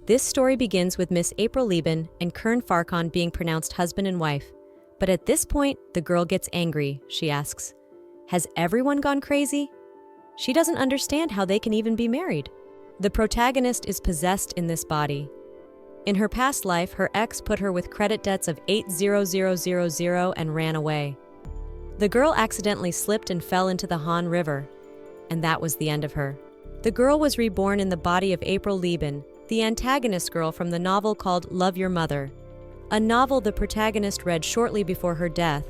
This story begins with Miss April Lieben and Kern Farkon being pronounced husband and wife. But at this point, the girl gets angry. She asks, "Has everyone gone crazy?" She doesn't understand how they can even be married. The protagonist is possessed in this body. In her past life, her ex put her with credit debts of 80000 and ran away. The girl accidentally slipped and fell into the Han River, and that was the end of her. The girl was reborn in the body of April Lieben, the antagonist girl from the novel called Love Your Mother, a novel the protagonist read shortly before her death,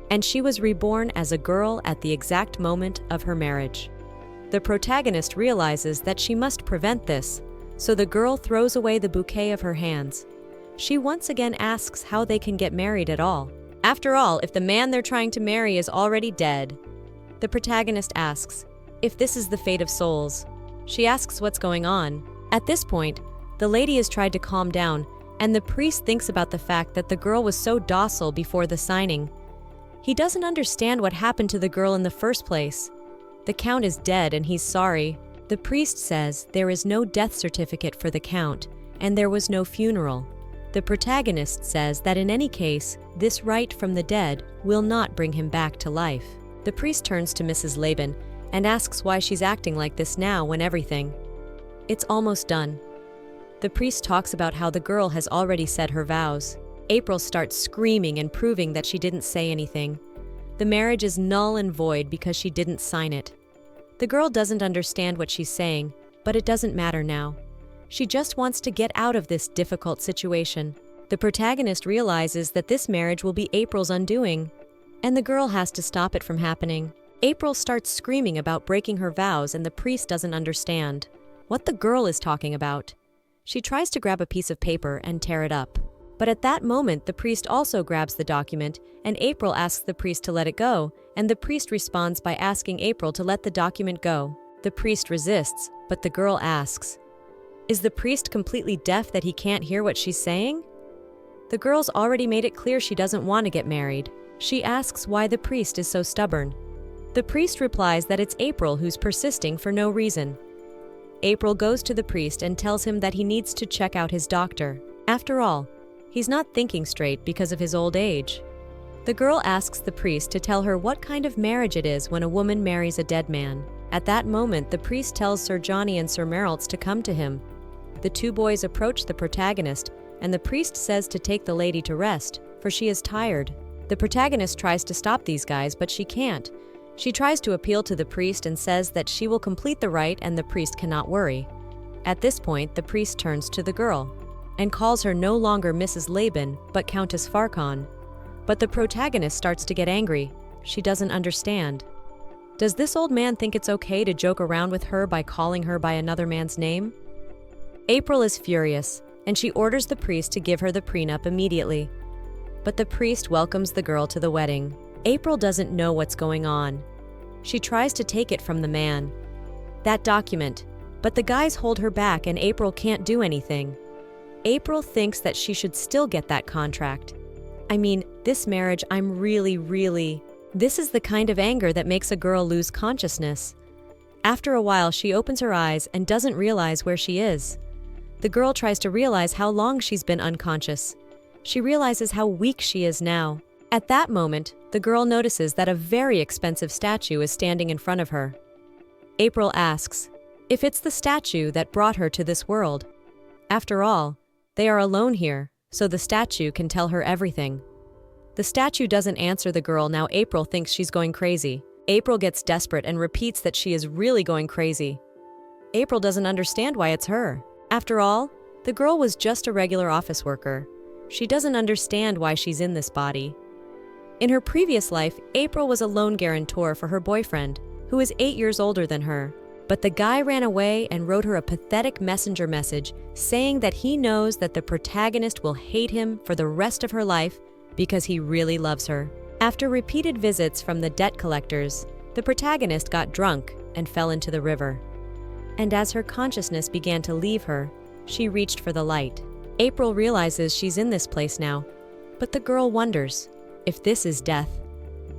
and she was reborn as a girl at the exact moment of her marriage. The protagonist realizes that she must prevent this, so the girl throws away the bouquet of her hands. She once again asks how they can get married at all. After all, if the man they're trying to marry is already dead. The protagonist asks if this is the fate of souls. She asks what's going on. At this point, the lady has tried to calm down, and the priest thinks about the fact that the girl was so docile before the signing. He doesn't understand what happened to the girl in the first place. The count is dead and he's sorry. The priest says there is no death certificate for the count, and there was no funeral. The protagonist says that in any case, this rite from the dead will not bring him back to life. The priest turns to Mrs. Laban and asks why she's acting like this now when everything. It's almost done. The priest talks about how the girl has already said her vows. April starts screaming and proving that she didn't say anything. The marriage is null and void because she didn't sign it. The girl doesn't understand what she's saying, but it doesn't matter now. She just wants to get out of this difficult situation. The protagonist realizes that this marriage will be April's undoing, and the girl has to stop it from happening. April starts screaming about breaking her vows, and the priest doesn't understand what the girl is talking about. She tries to grab a piece of paper and tear it up. But at that moment, the priest also grabs the document, and April asks the priest to let it go, and the priest responds by asking April to let the document go. The priest resists, but the girl asks, "Is the priest completely deaf that he can't hear what she's saying?" The girl's already made it clear she doesn't want to get married. She asks why the priest is so stubborn. The priest replies that it's April who's persisting for no reason. April goes to the priest and tells him that he needs to check out his doctor. After all, he's not thinking straight because of his old age. The girl asks the priest to tell her what kind of marriage it is when a woman marries a dead man. At that moment, the priest tells Sir Johnny and Sir Merrilts to come to him. The two boys approach the protagonist, and the priest says to take the lady to rest, for she is tired. The protagonist tries to stop these guys, but she can't. She tries to appeal to the priest and says that she will complete the rite and the priest cannot worry. At this point, the priest turns to the girl and calls her no longer Mrs. Laban, but Countess Farkon. But the protagonist starts to get angry. She doesn't understand. Does this old man think it's okay to joke around with her by calling her by another man's name? April is furious, and she orders the priest to give her the prenup immediately. But the priest welcomes the girl to the wedding. April doesn't know what's going on. She tries to take it from the man. That document. But the guys hold her back and April can't do anything. April thinks that she should still get that contract. I mean, this marriage, This is the kind of anger that makes a girl lose consciousness. After a while, she opens her eyes and doesn't realize where she is. The girl tries to realize how long she's been unconscious. She realizes how weak she is now. At that moment, the girl notices that a very expensive statue is standing in front of her. April asks if it's the statue that brought her to this world. After all, they are alone here, so the statue can tell her everything. The statue doesn't answer the girl. Now April thinks she's going crazy. April gets desperate and repeats that she is really going crazy. April doesn't understand why it's her. After all, the girl was just a regular office worker. She doesn't understand why she's in this body. In her previous life, April was a loan guarantor for her boyfriend, who is 8 years older than her. But the guy ran away and wrote her a pathetic messenger message saying that he knows that the protagonist will hate him for the rest of her life because he really loves her. After repeated visits from the debt collectors, the protagonist got drunk and fell into the river. And as her consciousness began to leave her, she reached for the light. April realizes she's in this place now, but the girl wonders if this is death.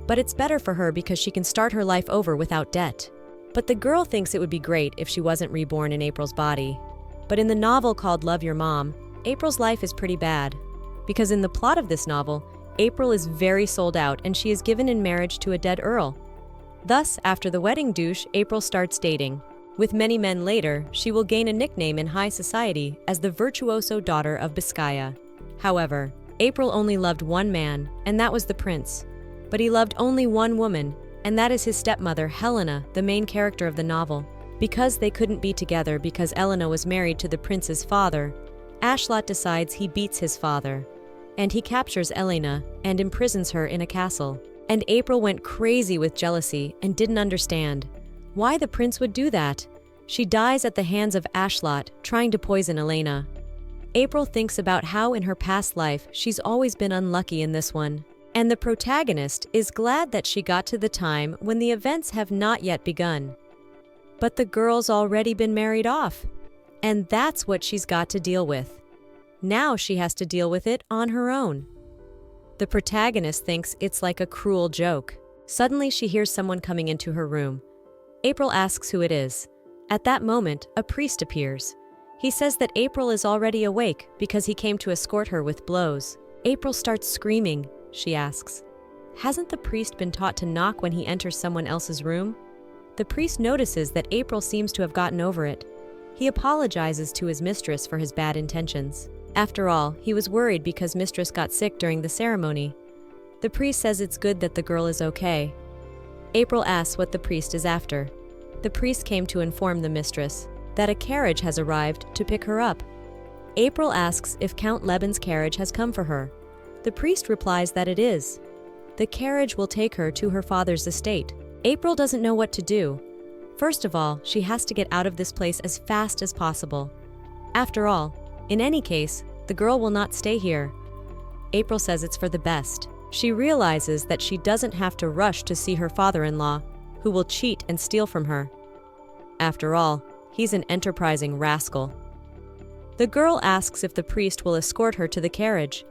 But it's better for her because she can start her life over without debt. But the girl thinks it would be great if she wasn't reborn in April's body. But in the novel called Love Your Mom, April's life is pretty bad. Because in the plot of this novel, April is very sold out and she is given in marriage to a dead earl. Thus, after the wedding douche, April starts dating. With many men later, she will gain a nickname in high society as the virtuoso daughter of Biscaya. However, April only loved one man, and that was the prince. But he loved only one woman, and that is his stepmother, Helena, the main character of the novel. Because they couldn't be together because Elena was married to the prince's father, Ashlot decides he beats his father. And he captures Elena and imprisons her in a castle. And April went crazy with jealousy and didn't understand why the prince would do that. She dies at the hands of Ashlot, trying to poison Elena. April thinks about how in her past life she's always been unlucky in this one. And the protagonist is glad that she got to the time when the events have not yet begun. But the girl's already been married off. And that's what she's got to deal with. Now she has to deal with it on her own. The protagonist thinks it's like a cruel joke. Suddenly she hears someone coming into her room. April asks who it is. At that moment, a priest appears. He says that April is already awake because he came to escort her with blows. April starts screaming. She asks, "Hasn't the priest been taught to knock when he enters someone else's room?" The priest notices that April seems to have gotten over it. He apologizes to his mistress for his bad intentions. After all, he was worried because mistress got sick during the ceremony. The priest says it's good that the girl is okay. April asks what the priest is after. The priest came to inform the mistress that a carriage has arrived to pick her up. April asks if Count Leben's carriage has come for her. The priest replies that it is. The carriage will take her to her father's estate. April doesn't know what to do. First of all, she has to get out of this place as fast as possible. After all, in any case, the girl will not stay here. April says it's for the best. She realizes that she doesn't have to rush to see her father-in-law, who will cheat and steal from her. After all, he's an enterprising rascal. The girl asks if the priest will escort her to the carriage.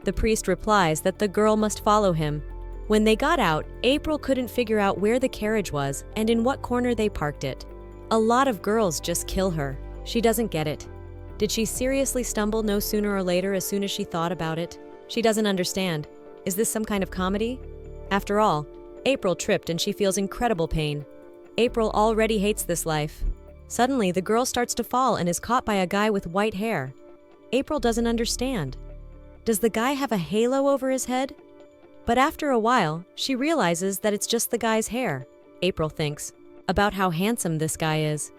The priest replies that the girl must follow him. When they got out, April couldn't figure out where the carriage was and in what corner they parked it. A lot of girls just kill her. She doesn't get it. Did she seriously stumble no sooner or later as soon as she thought about it? She doesn't understand. Is this some kind of comedy? After all, April tripped and she feels incredible pain. April already hates this life. Suddenly, the girl starts to fall and is caught by a guy with white hair. April doesn't understand. Does the guy have a halo over his head? But after a while, she realizes that it's just the guy's hair. April thinks about how handsome this guy is.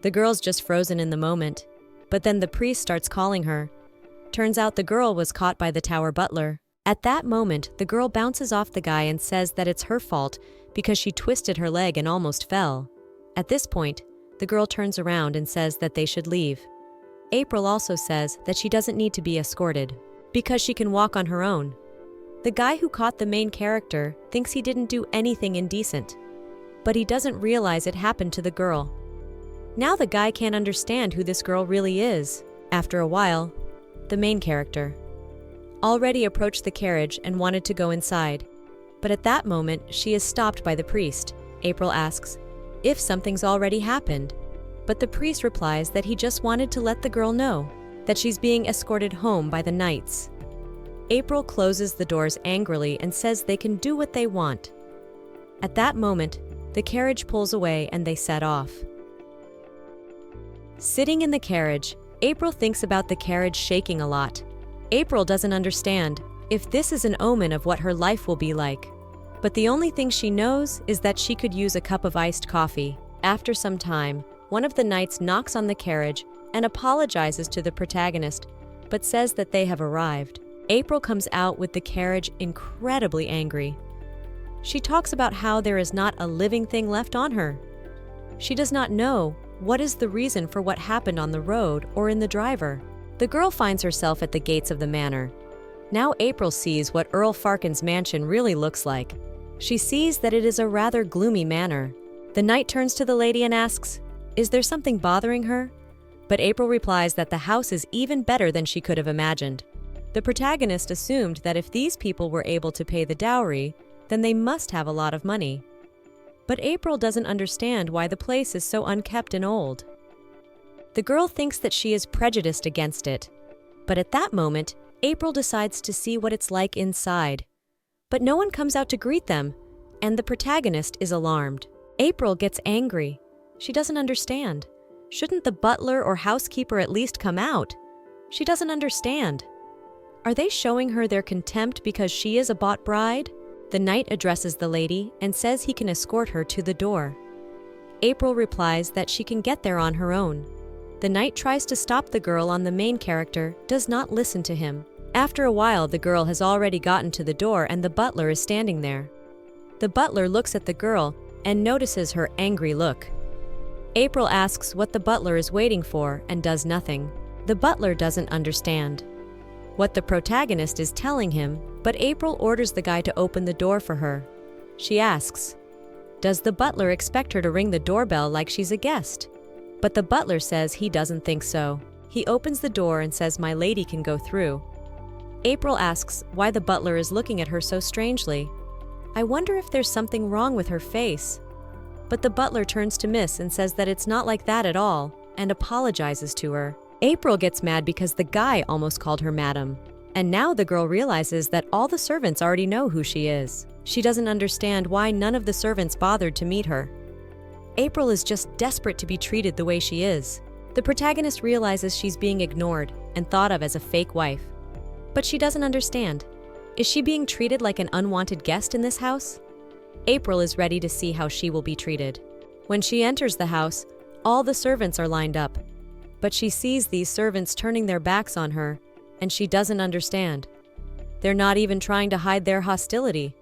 The girl's just frozen in the moment. But then the priest starts calling her. Turns out the girl was caught by the tower butler. At that moment, the girl bounces off the guy and says that it's her fault because she twisted her leg and almost fell. At this point, the girl turns around and says that they should leave. April also says that she doesn't need to be escorted because she can walk on her own. The guy who caught the main character thinks he didn't do anything indecent, but he doesn't realize it happened to the girl. Now the guy can't understand who this girl really is. After a while, the main character already approached the carriage and wanted to go inside. But at that moment, she is stopped by the priest. April asks if something's already happened. But the priest replies that he just wanted to let the girl know that she's being escorted home by the knights. April closes the doors angrily and says they can do what they want. At that moment, the carriage pulls away and they set off. Sitting in the carriage, April thinks about the carriage shaking a lot. April doesn't understand if this is an omen of what her life will be like. But the only thing she knows is that she could use a cup of iced coffee. After some time, one of the knights knocks on the carriage and apologizes to the protagonist, but says that they have arrived. April comes out with the carriage incredibly angry. She talks about how there is not a living thing left on her. She does not know what is the reason for what happened on the road or in the driver. The girl finds herself at the gates of the manor. Now April sees what Earl Farkin's mansion really looks like. She sees that it is a rather gloomy manor. The knight turns to the lady and asks, "Is there something bothering her?" But April replies that the house is even better than she could have imagined. The protagonist assumed that if these people were able to pay the dowry, then they must have a lot of money. But April doesn't understand why the place is so unkempt and old. The girl thinks that she is prejudiced against it. But at that moment, April decides to see what it's like inside. But no one comes out to greet them, and the protagonist is alarmed. April gets angry. She doesn't understand. Shouldn't the butler or housekeeper at least come out? She doesn't understand. Are they showing her their contempt because she is a bought bride? The knight addresses the lady and says he can escort her to the door. April replies that she can get there on her own. The knight tries to stop the girl on the main character, does not listen to him. After a while, the girl has already gotten to the door and the butler is standing there. The butler looks at the girl and notices her angry look. April asks what the butler is waiting for and does nothing. The butler doesn't understand what the protagonist is telling him, but April orders the guy to open the door for her. She asks, does the butler expect her to ring the doorbell like she's a guest? But the butler says he doesn't think so. He opens the door and says my lady can go through. April asks why the butler is looking at her so strangely. I wonder if there's something wrong with her face. But the butler turns to Miss and says that it's not like that at all, and apologizes to her. April gets mad because the guy almost called her madam. And now the girl realizes that all the servants already know who she is. She doesn't understand why none of the servants bothered to meet her. April is just desperate to be treated the way she is. The protagonist realizes she's being ignored and thought of as a fake wife. But she doesn't understand. Is she being treated like an unwanted guest in this house? April is ready to see how she will be treated. When she enters the house, all the servants are lined up. But she sees these servants turning their backs on her, and she doesn't understand. They're not even trying to hide their hostility.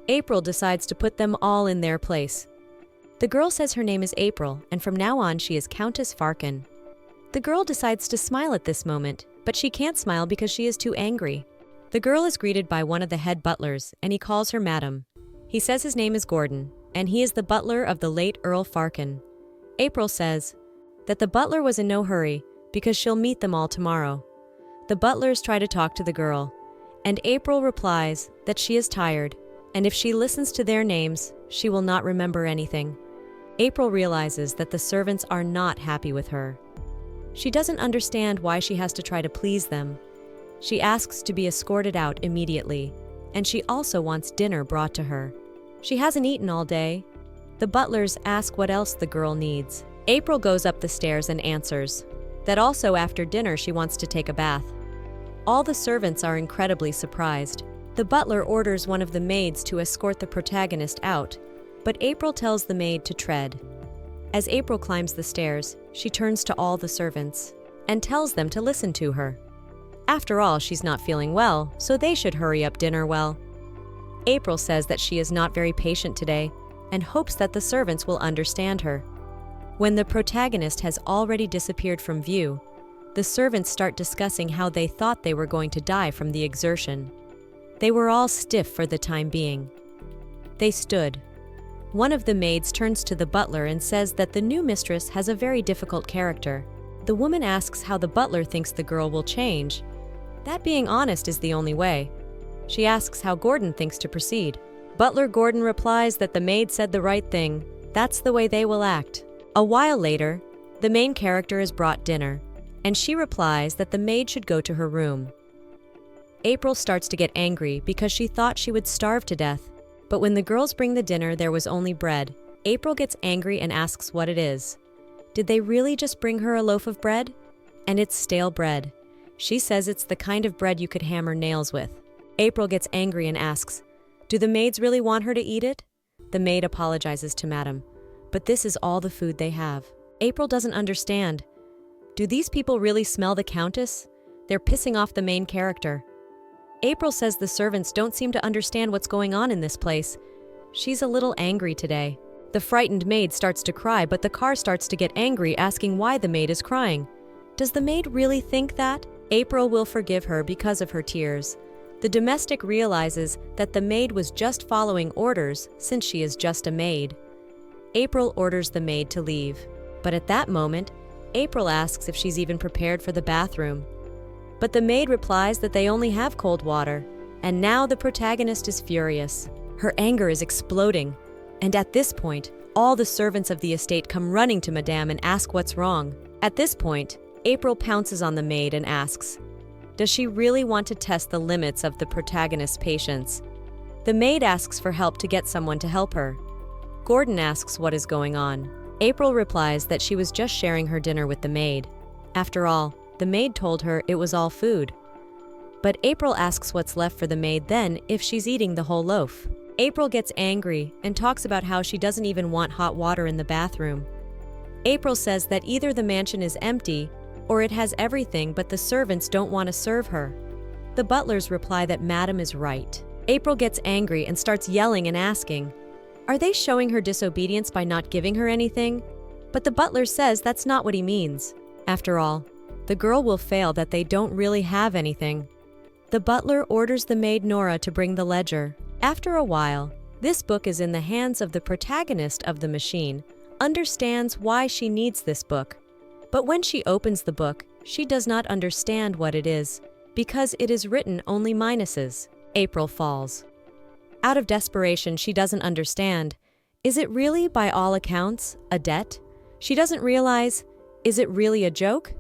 April decides to put them all in their place. The girl says her name is April, and from now on she is Countess Farkin. The girl decides to smile at this moment, but she can't smile because she is too angry. The girl is greeted by one of the head butlers, and he calls her madam. He says his name is Gordon, and he is the butler of the late Earl Farkin. April says that the butler was in no hurry because she'll meet them all tomorrow. The butlers try to talk to the girl, and April replies that she is tired, and if she listens to their names, she will not remember anything. April realizes that the servants are not happy with her. She doesn't understand why she has to try to please them. She asks to be escorted out immediately, and she also wants dinner brought to her. She hasn't eaten all day. The butlers ask what else the girl needs. April goes up the stairs and answers that also after dinner she wants to take a bath. All the servants are incredibly surprised. The butler orders one of the maids to escort the protagonist out, but April tells the maid to tread. As April climbs the stairs, she turns to all the servants and tells them to listen to her. After all, she's not feeling well, so they should hurry up dinner well. April says that she is not very patient today and hopes that the servants will understand her. When the protagonist has already disappeared from view, the servants start discussing how they thought they were going to die from the exertion. They were all stiff for the time being. They stood. One of the maids turns to the butler and says that the new mistress has a very difficult character. The woman asks how the butler thinks the girl will change. That being honest is the only way. She asks how Gordon thinks to proceed. Butler Gordon replies that the maid said the right thing. That's the way they will act. A while later, the main character is brought dinner, and she replies that the maid should go to her room. April starts to get angry because she thought she would starve to death. But when the girls bring the dinner, there was only bread. April gets angry and asks what it is. Did they really just bring her a loaf of bread? And it's stale bread. She says it's the kind of bread you could hammer nails with. April gets angry and asks, do the maids really want her to eat it? The maid apologizes to Madam, but this is all the food they have. April doesn't understand. Do these people really smell the Countess? They're pissing off the main character. April says the servants don't seem to understand what's going on in this place. She's a little angry today. The frightened maid starts to cry, but the car starts to get angry, asking why the maid is crying. Does the maid really think that? April will forgive her because of her tears. The domestic realizes that the maid was just following orders since she is just a maid. April orders the maid to leave, but at that moment, April asks if she's even prepared for the bathroom. But the maid replies that they only have cold water, and now the protagonist is furious. Her anger is exploding, and at this point, all the servants of the estate come running to Madame and ask what's wrong. At this point, April pounces on the maid and asks, does she really want to test the limits of the protagonist's patience? The maid asks for help to get someone to help her. Gordon asks what is going on. April replies that she was just sharing her dinner with the maid. After all, the maid told her it was all food. But April asks what's left for the maid then if she's eating the whole loaf. April gets angry and talks about how she doesn't even want hot water in the bathroom. April says that either the mansion is empty or it has everything but the servants don't want to serve her. The butlers reply that Madam is right. April gets angry and starts yelling and asking, are they showing her disobedience by not giving her anything? But the butler says that's not what he means. After all, the girl will fail that they don't really have anything. The butler orders the maid Nora to bring the ledger. After a while, this book is in the hands of the protagonist of the machine, understands why she needs this book. But when she opens the book, she does not understand what it is, because it is written only minuses. April falls. Out of desperation, she doesn't understand. Is it really, by all accounts, a debt? She doesn't realize, is it really a joke?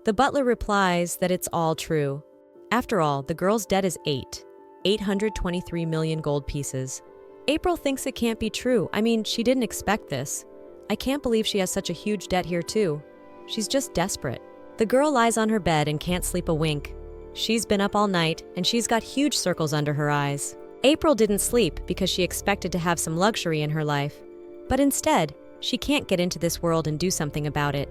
The butler replies that it's all true. After all, the girl's debt is 823 million gold pieces. April thinks it can't be true. I mean, she didn't expect this. I can't believe she has such a huge debt here too. She's just desperate. The girl lies on her bed and can't sleep a wink. She's been up all night and she's got huge circles under her eyes. April didn't sleep because she expected to have some luxury in her life. But instead, she can't get into this world and do something about it.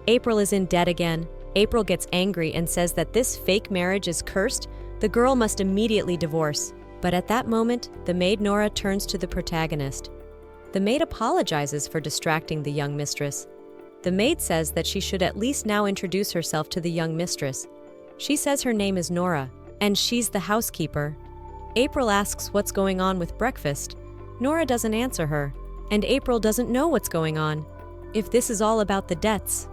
April is in debt again. April gets angry and says that this fake marriage is cursed. The girl must immediately divorce. But at that moment, the maid Nora turns to the protagonist. The maid apologizes for distracting the young mistress. The maid says that she should at least now introduce herself to the young mistress. She says her name is Nora, and she's the housekeeper. April asks what's going on with breakfast. Nora doesn't answer her, and April doesn't know what's going on. If this is all about the debts.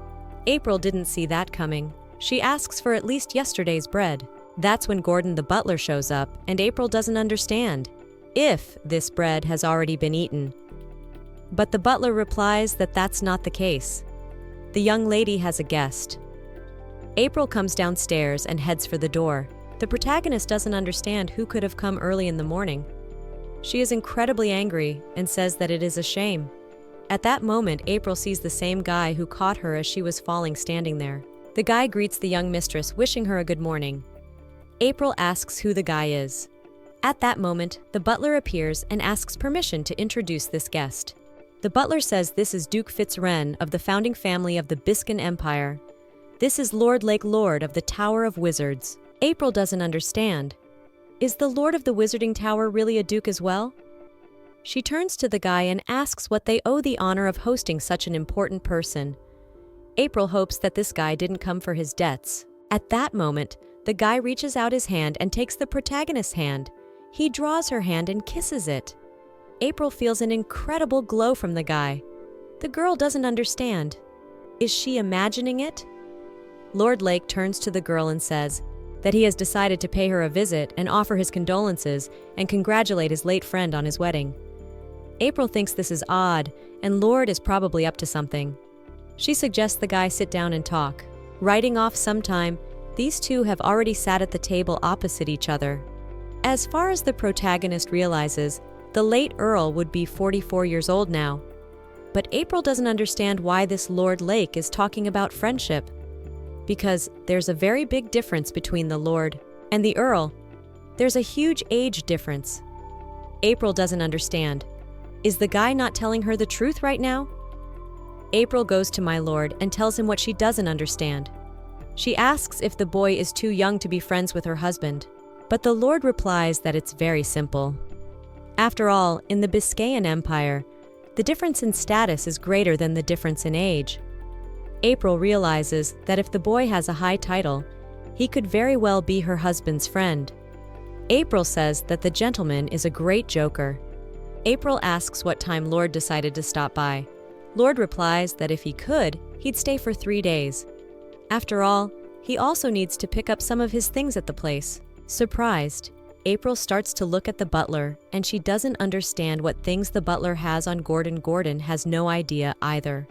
April didn't see that coming. She asks for at least yesterday's bread. That's when Gordon the butler shows up, and April doesn't understand if this bread has already been eaten. But the butler replies that that's not the case. The young lady has a guest. April comes downstairs and heads for the door. The protagonist doesn't understand who could have come early in the morning. She is incredibly angry and says that it is a shame. At that moment, April sees the same guy who caught her as she was falling standing there. The guy greets the young mistress, wishing her a good morning. April asks who the guy is. At that moment, the butler appears and asks permission to introduce this guest. The butler says this is Duke Fitzren of the founding family of the Biscan Empire. This is Lord Lake Lord of the Tower of Wizards. April doesn't understand. Is the Lord of the Wizarding Tower really a duke as well? She turns to the guy and asks what they owe the honor of hosting such an important person. April hopes that this guy didn't come for his debts. At that moment, the guy reaches out his hand and takes the protagonist's hand. He draws her hand and kisses it. April feels an incredible glow from the guy. The girl doesn't understand. Is she imagining it? Lord Lake turns to the girl and says that he has decided to pay her a visit and offer his condolences and congratulate his late friend on his wedding. April thinks this is odd, and Lord is probably up to something. She suggests the guy sit down and talk. Writing off some time, these two have already sat at the table opposite each other. As far as the protagonist realizes, the late Earl would be 44 years old now. But April doesn't understand why this Lord Lake is talking about friendship. Because there's a very big difference between the Lord and the Earl. There's a huge age difference. April doesn't understand. Is the guy not telling her the truth right now? April goes to my lord and tells him what she doesn't understand. She asks if the boy is too young to be friends with her husband. But the lord replies that it's very simple. After all, in the Biscayan Empire, the difference in status is greater than the difference in age. April realizes that if the boy has a high title, he could very well be her husband's friend. April says that the gentleman is a great joker. April asks what time Lord decided to stop by. Lord replies that if he could, he'd stay for 3 days. After all, he also needs to pick up some of his things at the place. Surprised, April starts to look at the butler, and she doesn't understand what things the butler has on Gordon. Gordon has no idea either.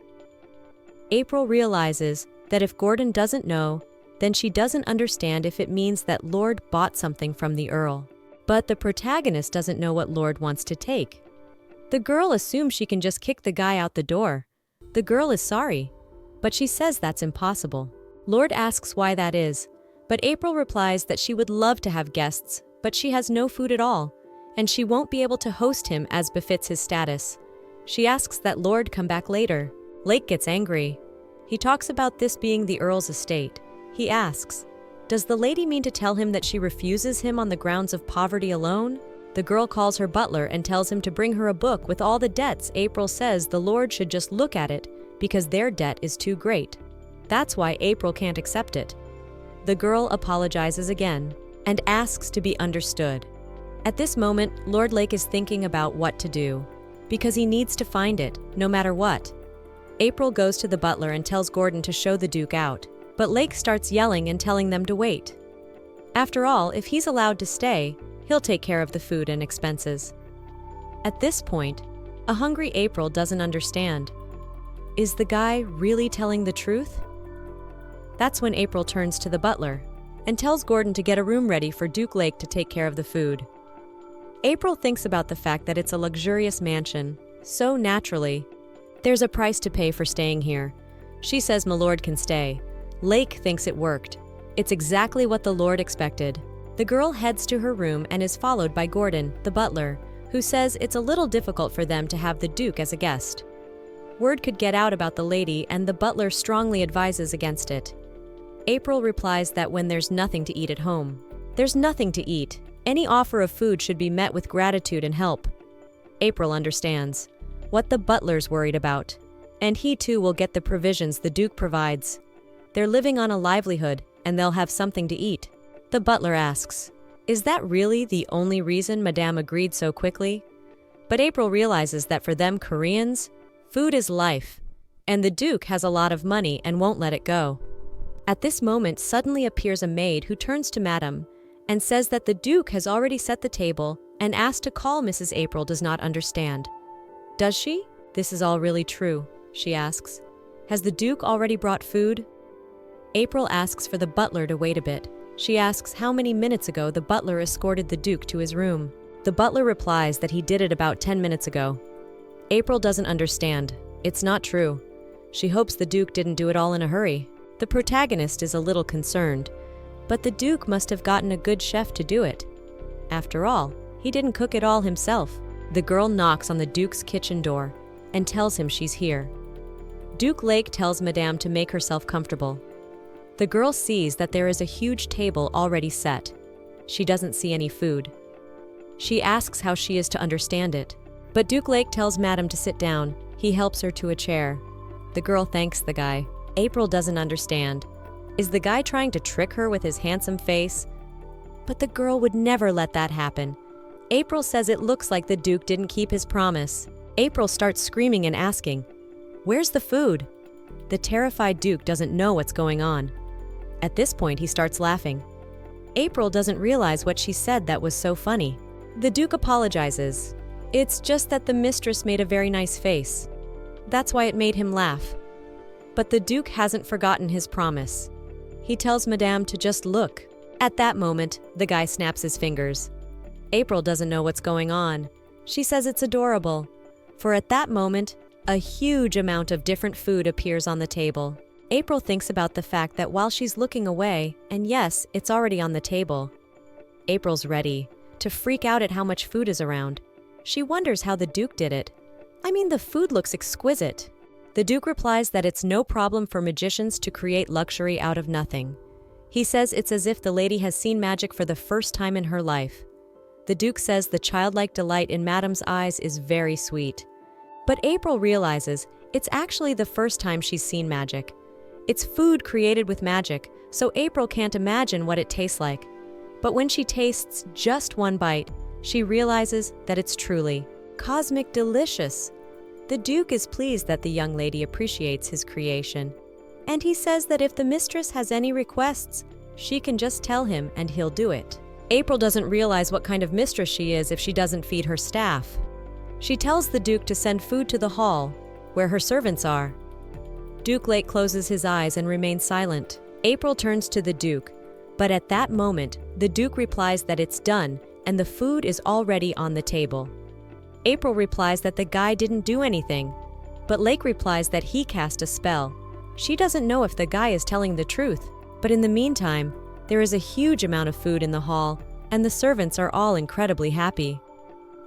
April realizes that if Gordon doesn't know, then she doesn't understand if it means that Lord bought something from the Earl. But the protagonist doesn't know what Lord wants to take. The girl assumes she can just kick the guy out the door. The girl is sorry, but she says that's impossible. Lord asks why that is, but April replies that she would love to have guests, but she has no food at all, and she won't be able to host him as befits his status. She asks that Lord come back later. Lake gets angry. He talks about this being the Earl's estate. He asks, does the lady mean to tell him that she refuses him on the grounds of poverty alone? The girl calls her butler and tells him to bring her a book with all the debts. April says the Lord should just look at it because their debt is too great. That's why April can't accept it. The girl apologizes again and asks to be understood. At this moment, Lord Lake is thinking about what to do because he needs to find it, no matter what. April goes to the butler and tells Gordon to show the Duke out, but Lake starts yelling and telling them to wait. After all, if he's allowed to stay, he'll take care of the food and expenses. At this point, a hungry April doesn't understand. Is the guy really telling the truth? That's when April turns to the butler and tells Gordon to get a room ready for Duke Lake to take care of the food. April thinks about the fact that it's a luxurious mansion, so naturally, there's a price to pay for staying here. She says Milord can stay. Lake thinks it worked. It's exactly what the Lord expected. The girl heads to her room and is followed by Gordon, the butler, who says it's a little difficult for them to have the Duke as a guest. Word could get out about the lady, and the butler strongly advises against it. April replies that when there's nothing to eat at home, there's nothing to eat. Any offer of food should be met with gratitude and help. April understands what the butler's worried about, and he too will get the provisions the Duke provides. They're living on a livelihood, and they'll have something to eat. The butler asks, is that really the only reason Madame agreed so quickly? But April realizes that for them Koreans, food is life, and the Duke has a lot of money and won't let it go. At this moment suddenly appears a maid who turns to Madame and says that the Duke has already set the table and asked to call. Mrs. April does not understand. Does she? This is all really true, she asks. Has the Duke already brought food? April asks for the butler to wait a bit. She asks how many minutes ago the butler escorted the Duke to his room. The butler replies that he did it about 10 minutes ago. April doesn't understand. It's not true. She hopes the Duke didn't do it all in a hurry. The protagonist is a little concerned, but the Duke must have gotten a good chef to do it. After all, he didn't cook it all himself. The girl knocks on the Duke's kitchen door and tells him she's here. Duke Lake tells Madame to make herself comfortable. The girl sees that there is a huge table already set. She doesn't see any food. She asks how she is to understand it, but Duke Lake tells Madame to sit down. He helps her to a chair. The girl thanks the guy. April doesn't understand. Is the guy trying to trick her with his handsome face? But the girl would never let that happen. April says it looks like the Duke didn't keep his promise. April starts screaming and asking, "Where's the food?" The terrified Duke doesn't know what's going on. At this point, he starts laughing. April doesn't realize what she said that was so funny. The Duke apologizes. It's just that the mistress made a very nice face. That's why it made him laugh. But the Duke hasn't forgotten his promise. He tells Madame to just look. At that moment, the guy snaps his fingers. April doesn't know what's going on. She says it's adorable, for at that moment, a huge amount of different food appears on the table. April thinks about the fact that while she's looking away, and yes, it's already on the table. April's ready to freak out at how much food is around. She wonders how the Duke did it. I mean, the food looks exquisite. The Duke replies that it's no problem for magicians to create luxury out of nothing. He says it's as if the lady has seen magic for the first time in her life. The Duke says the childlike delight in Madame's eyes is very sweet. But April realizes it's actually the first time she's seen magic. It's food created with magic, so April can't imagine what it tastes like. But when she tastes just one bite, she realizes that it's truly cosmic delicious. The Duke is pleased that the young lady appreciates his creation, and he says that if the mistress has any requests, she can just tell him and he'll do it. April doesn't realize what kind of mistress she is if she doesn't feed her staff. She tells the Duke to send food to the hall, where her servants are. Duke Lake closes his eyes and remains silent. April turns to the Duke, but at that moment, the Duke replies that it's done and the food is already on the table. April replies that the guy didn't do anything, but Lake replies that he cast a spell. She doesn't know if the guy is telling the truth, but in the meantime, there is a huge amount of food in the hall, and the servants are all incredibly happy.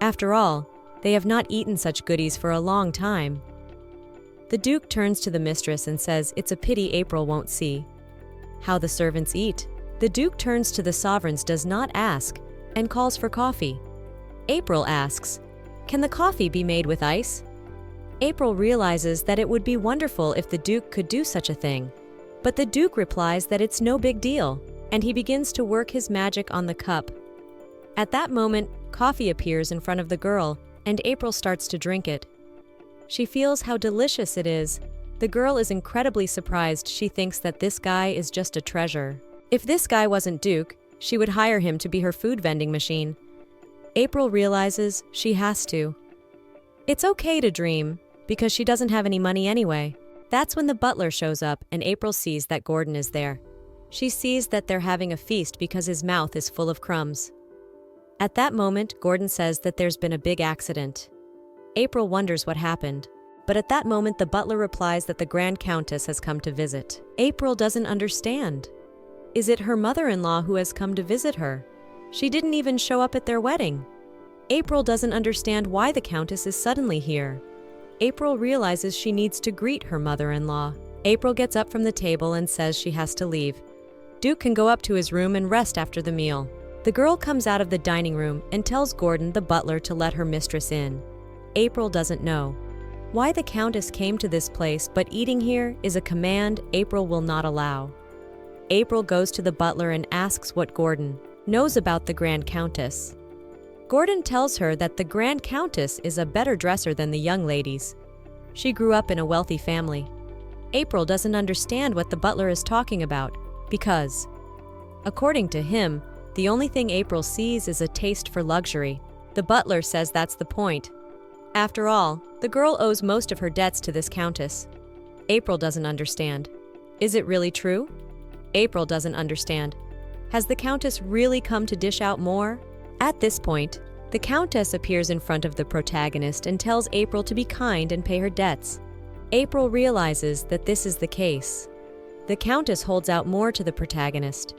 After all, they have not eaten such goodies for a long time. The Duke turns to the mistress and says it's a pity April won't see how the servants eat. The Duke turns to the sovereigns, does not ask, and calls for coffee. April asks, "Can the coffee be made with ice?" April realizes that it would be wonderful if the Duke could do such a thing. But the Duke replies that it's no big deal, and he begins to work his magic on the cup. At that moment, coffee appears in front of the girl, and April starts to drink it. She feels how delicious it is. The girl is incredibly surprised. She thinks that this guy is just a treasure. If this guy wasn't Duke, she would hire him to be her food vending machine. April realizes she has to. It's okay to dream, because she doesn't have any money anyway. That's when the butler shows up and April sees that Gordon is there. She sees that they're having a feast because his mouth is full of crumbs. At that moment, Gordon says that there's been a big accident. April wonders what happened, but at that moment the butler replies that the Grand Countess has come to visit. April doesn't understand. Is it her mother-in-law who has come to visit her? She didn't even show up at their wedding. April doesn't understand why the Countess is suddenly here. April realizes she needs to greet her mother-in-law. April gets up from the table and says she has to leave. Duke can go up to his room and rest after the meal. The girl comes out of the dining room and tells Gordon, the butler, to let her mistress in. April doesn't know why the Countess came to this place, but eating here is a command April will not allow. April goes to the butler and asks what Gordon knows about the Grand Countess. Gordon tells her that the Grand Countess is a better dresser than the young ladies. She grew up in a wealthy family. April doesn't understand what the butler is talking about because, according to him, the only thing April sees is a taste for luxury. The butler says that's the point. After all, the girl owes most of her debts to this Countess. April doesn't understand. Is it really true? April doesn't understand. Has the Countess really come to dish out more? At this point, the Countess appears in front of the protagonist and tells April to be kind and pay her debts. April realizes that this is the case. The Countess holds out more to the protagonist.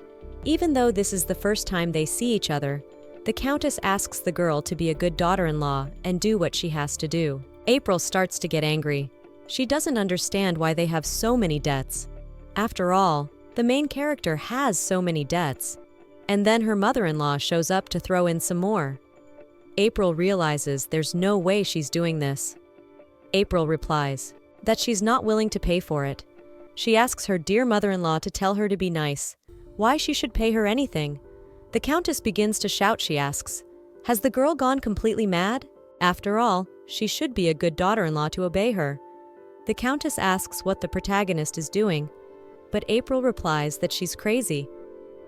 Even though this is the first time they see each other, the Countess asks the girl to be a good daughter-in-law and do what she has to do. April starts to get angry. She doesn't understand why they have so many debts. After all, the main character has so many debts. And then her mother-in-law shows up to throw in some more. April realizes there's no way she's doing this. April replies that she's not willing to pay for it. She asks her dear mother-in-law to tell her to be nice, why she should pay her anything. The Countess begins to shout. She asks, has the girl gone completely mad? After all, she should be a good daughter-in-law to obey her. The Countess asks what the protagonist is doing, but April replies that she's crazy.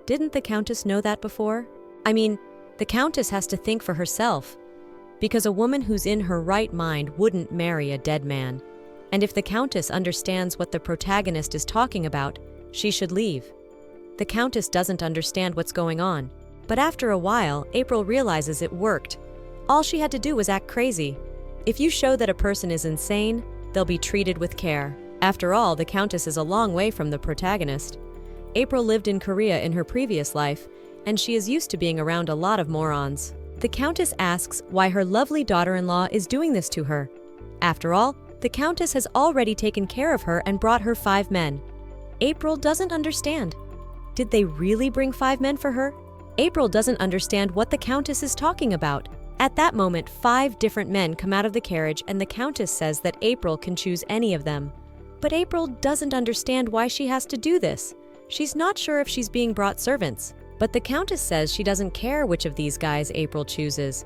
Didn't the Countess know that before? I mean, the Countess has to think for herself, because a woman who's in her right mind wouldn't marry a dead man. And if the Countess understands what the protagonist is talking about, she should leave. The Countess doesn't understand what's going on, but after a while, April realizes it worked. All she had to do was act crazy. If you show that a person is insane, they'll be treated with care. After all, the Countess is a long way from the protagonist. April lived in Korea in her previous life, and she is used to being around a lot of morons. The Countess asks why her lovely daughter-in-law is doing this to her. After all, the Countess has already taken care of her and brought her 5 men. April doesn't understand. Did they really bring 5 men for her? April doesn't understand what the Countess is talking about. At that moment, 5 different men come out of the carriage and the Countess says that April can choose any of them. But April doesn't understand why she has to do this. She's not sure if she's being brought servants. But the Countess says she doesn't care which of these guys April chooses.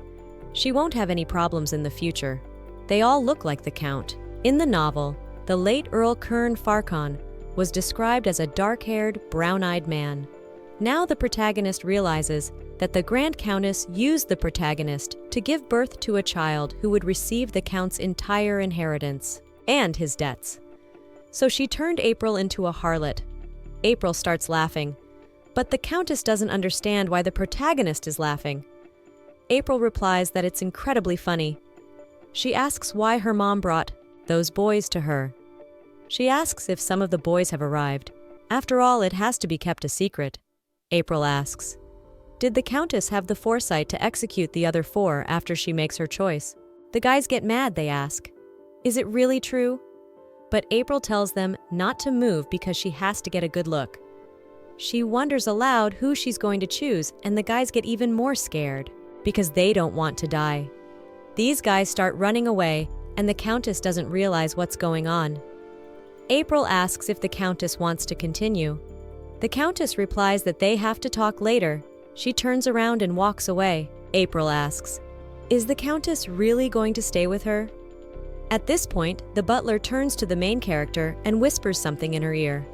She won't have any problems in the future. They all look like the Count. In the novel, the late Earl Kern Farquhar was described as a dark-haired, brown-eyed man. Now the protagonist realizes that the Grand Countess used the protagonist to give birth to a child who would receive the Count's entire inheritance and his debts. So she turned April into a harlot. April starts laughing, but the Countess doesn't understand why the protagonist is laughing. April replies that it's incredibly funny. She asks why her mom brought those boys to her. She asks if some of the boys have arrived. After all, it has to be kept a secret. April asks, did the Countess have the foresight to execute the other 4 after she makes her choice? The guys get mad, they ask, is it really true? But April tells them not to move because she has to get a good look. She wonders aloud who she's going to choose, and the guys get even more scared because they don't want to die. These guys start running away, and the Countess doesn't realize what's going on. April asks if the Countess wants to continue. The Countess replies that they have to talk later. She turns around and walks away. April asks, is the Countess really going to stay with her? At this point, the butler turns to the main character and whispers something in her ear.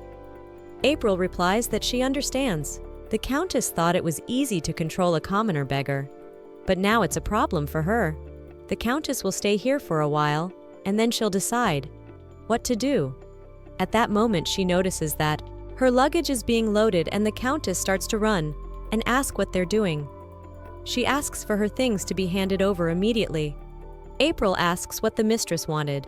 April replies that she understands. The Countess thought it was easy to control a commoner beggar, but now it's a problem for her. The Countess will stay here for a while, and then she'll decide what to do. At that moment, she notices that her luggage is being loaded, and the Countess starts to run and ask what they're doing. She asks for her things to be handed over immediately. April asks what the mistress wanted.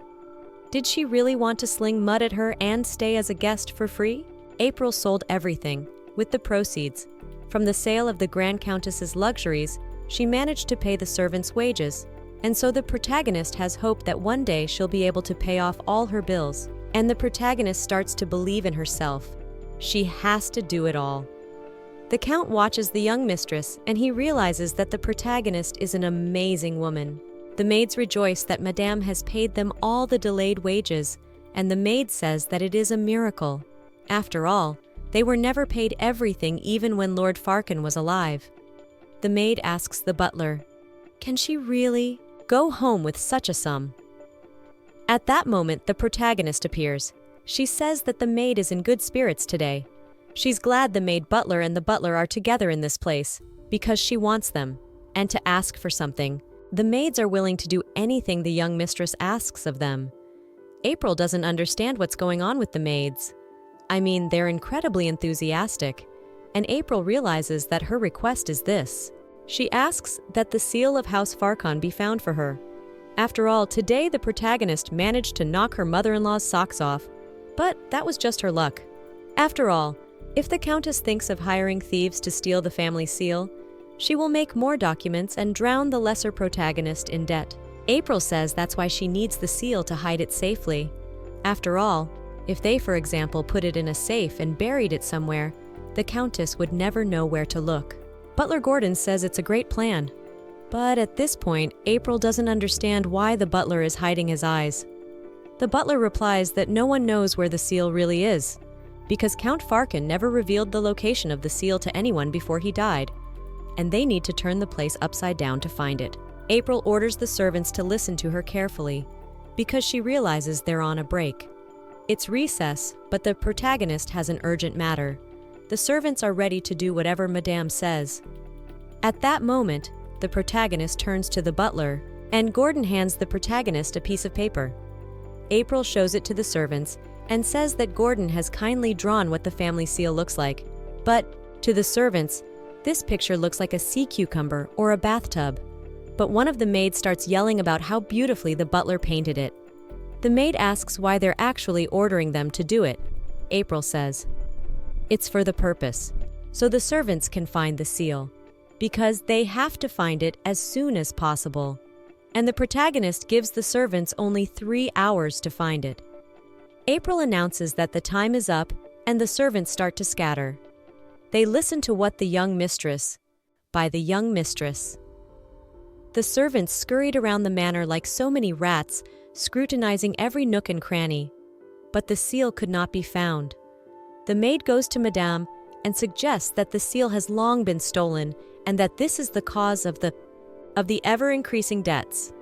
Did she really want to sling mud at her and stay as a guest for free? April sold everything, with the proceeds. From the sale of the Grand Countess's luxuries, she managed to pay the servants' wages, and so the protagonist has hope that one day she'll be able to pay off all her bills. And the protagonist starts to believe in herself. She has to do it all. The Count watches the young mistress, and he realizes that the protagonist is an amazing woman. The maids rejoice that Madame has paid them all the delayed wages, and the maid says that it is a miracle. After all, they were never paid everything even when Lord Farquhar was alive. The maid asks the butler, can she really go home with such a sum? At that moment, the protagonist appears. She says that the maid is in good spirits today. She's glad the maid butler and the butler are together in this place because she wants them, and to ask for something. The maids are willing to do anything the young mistress asks of them. April doesn't understand what's going on with the maids. I mean, they're incredibly enthusiastic, and April realizes that her request is this. She asks that the seal of House Farquhar be found for her. After all, today the protagonist managed to knock her mother-in-law's socks off, but that was just her luck. After all, if the Countess thinks of hiring thieves to steal the family seal, she will make more documents and drown the lesser protagonist in debt. April says that's why she needs the seal to hide it safely. After all, if they, for example, put it in a safe and buried it somewhere, the Countess would never know where to look. Butler Gordon says it's a great plan. But at this point, April doesn't understand why the butler is hiding his eyes. The butler replies that no one knows where the seal really is, because Count Farquhar never revealed the location of the seal to anyone before he died, and they need to turn the place upside down to find it. April orders the servants to listen to her carefully, because she realizes they're on a break. It's recess, but the protagonist has an urgent matter. The servants are ready to do whatever Madame says. At that moment, the protagonist turns to the butler, and Gordon hands the protagonist a piece of paper. April shows it to the servants and says that Gordon has kindly drawn what the family seal looks like. But, to the servants, this picture looks like a sea cucumber or a bathtub. But one of the maids starts yelling about how beautifully the butler painted it. The maid asks why they're actually ordering them to do it. April says, it's for the purpose, so the servants can find the seal, because they have to find it as soon as possible. And the protagonist gives the servants only 3 hours to find it. April announces that the time is up, and the servants start to scatter. They listen to what the young mistress, by the young mistress. The servants scurried around the manor like so many rats, scrutinizing every nook and cranny. But the seal could not be found. The maid goes to Madame and suggests that the seal has long been stolen, and that this is the cause of the ever-increasing debts.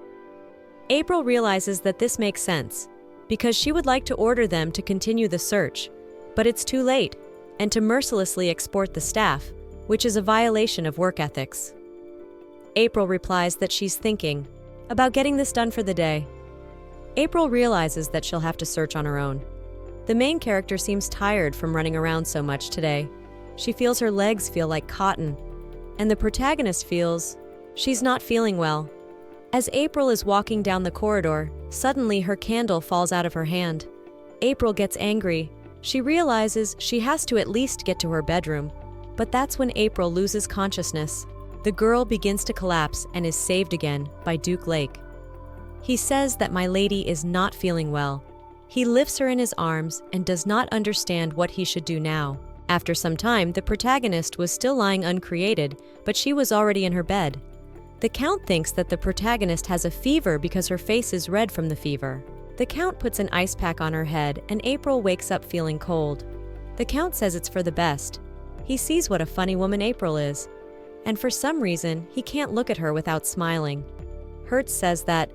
April realizes that this makes sense, because she would like to order them to continue the search, but it's too late, and to mercilessly export the staff, which is a violation of work ethics. April replies that she's thinking about getting this done for the day. April realizes that she'll have to search on her own. The main character seems tired from running around so much today. She feels her legs feel like cotton, and the protagonist feels she's not feeling well. As April is walking down the corridor, suddenly her candle falls out of her hand. April gets angry. She realizes she has to at least get to her bedroom, but that's when April loses consciousness. The girl begins to collapse and is saved again by Duke Lake. He says that my lady is not feeling well. He lifts her in his arms and does not understand what he should do now. After some time, the protagonist was still lying uncreated, but she was already in her bed. The Count thinks that the protagonist has a fever because her face is red from the fever. The Count puts an ice pack on her head and April wakes up feeling cold. The Count says it's for the best. He sees what a funny woman April is, and for some reason, he can't look at her without smiling. Hertz says that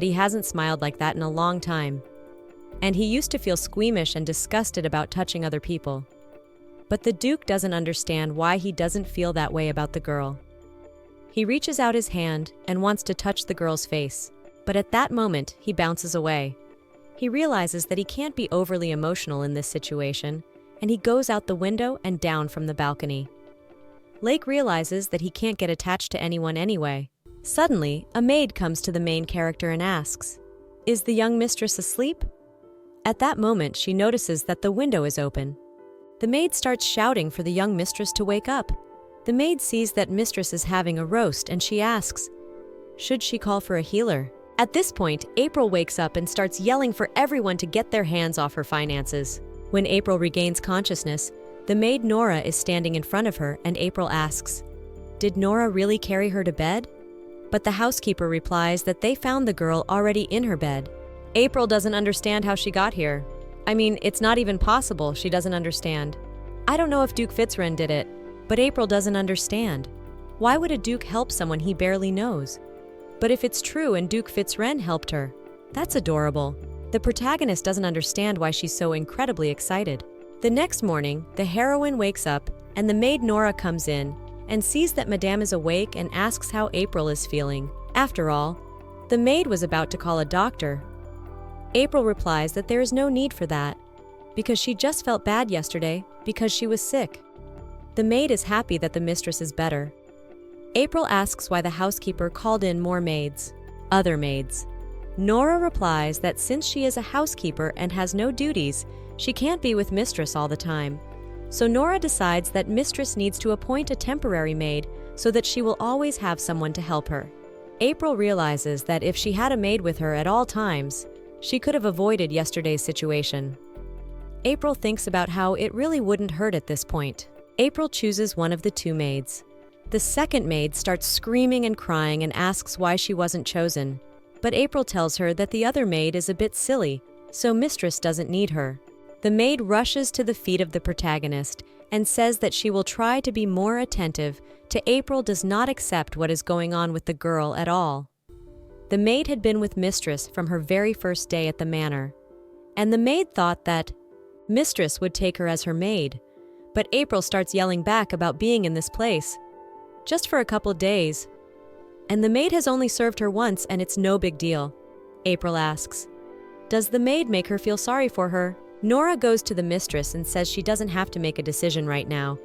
he hasn't smiled like that in a long time, and he used to feel squeamish and disgusted about touching other people. But the Duke doesn't understand why he doesn't feel that way about the girl. He reaches out his hand and wants to touch the girl's face, but at that moment, he bounces away. He realizes that he can't be overly emotional in this situation, and he goes out the window and down from the balcony. Lake realizes that he can't get attached to anyone anyway. Suddenly, a maid comes to the main character and asks, "Is the young mistress asleep?" At that moment, she notices that the window is open. The maid starts shouting for the young mistress to wake up. The maid sees that mistress is having a roast and she asks, should she call for a healer? At this point, April wakes up and starts yelling for everyone to get their hands off her finances. When April regains consciousness, the maid Nora is standing in front of her and April asks, "Did Nora really carry her to bed?" But the housekeeper replies that they found the girl already in her bed. April doesn't understand how she got here. I mean, it's not even possible she doesn't understand. I don't know if Duke Fitzren did it, but April doesn't understand. Why would a duke help someone he barely knows? But if it's true and Duke Fitzren helped her, that's adorable. The protagonist doesn't understand why she's so incredibly excited. The next morning, the heroine wakes up and the maid Nora comes in and sees that Madame is awake and asks how April is feeling. After all, the maid was about to call a doctor. April replies that there is no need for that, because she just felt bad yesterday because she was sick. The maid is happy that the mistress is better. April asks why the housekeeper called in more maids, other maids. Nora replies that since she is a housekeeper and has no duties, she can't be with mistress all the time. So Nora decides that mistress needs to appoint a temporary maid so that she will always have someone to help her. April realizes that if she had a maid with her at all times, she could have avoided yesterday's situation. April thinks about how it really wouldn't hurt at this point. April chooses one of the two maids. The second maid starts screaming and crying and asks why she wasn't chosen. But April tells her that the other maid is a bit silly, so mistress doesn't need her. The maid rushes to the feet of the protagonist and says that she will try to be more attentive to April does not accept what is going on with the girl at all. The maid had been with mistress from her very first day at the manor, and the maid thought that mistress would take her as her maid. But April starts yelling back about being in this place, just for a couple of days. And the maid has only served her once and it's no big deal. April asks, does the maid make her feel sorry for her? Nora goes to the mistress and says she doesn't have to make a decision right now.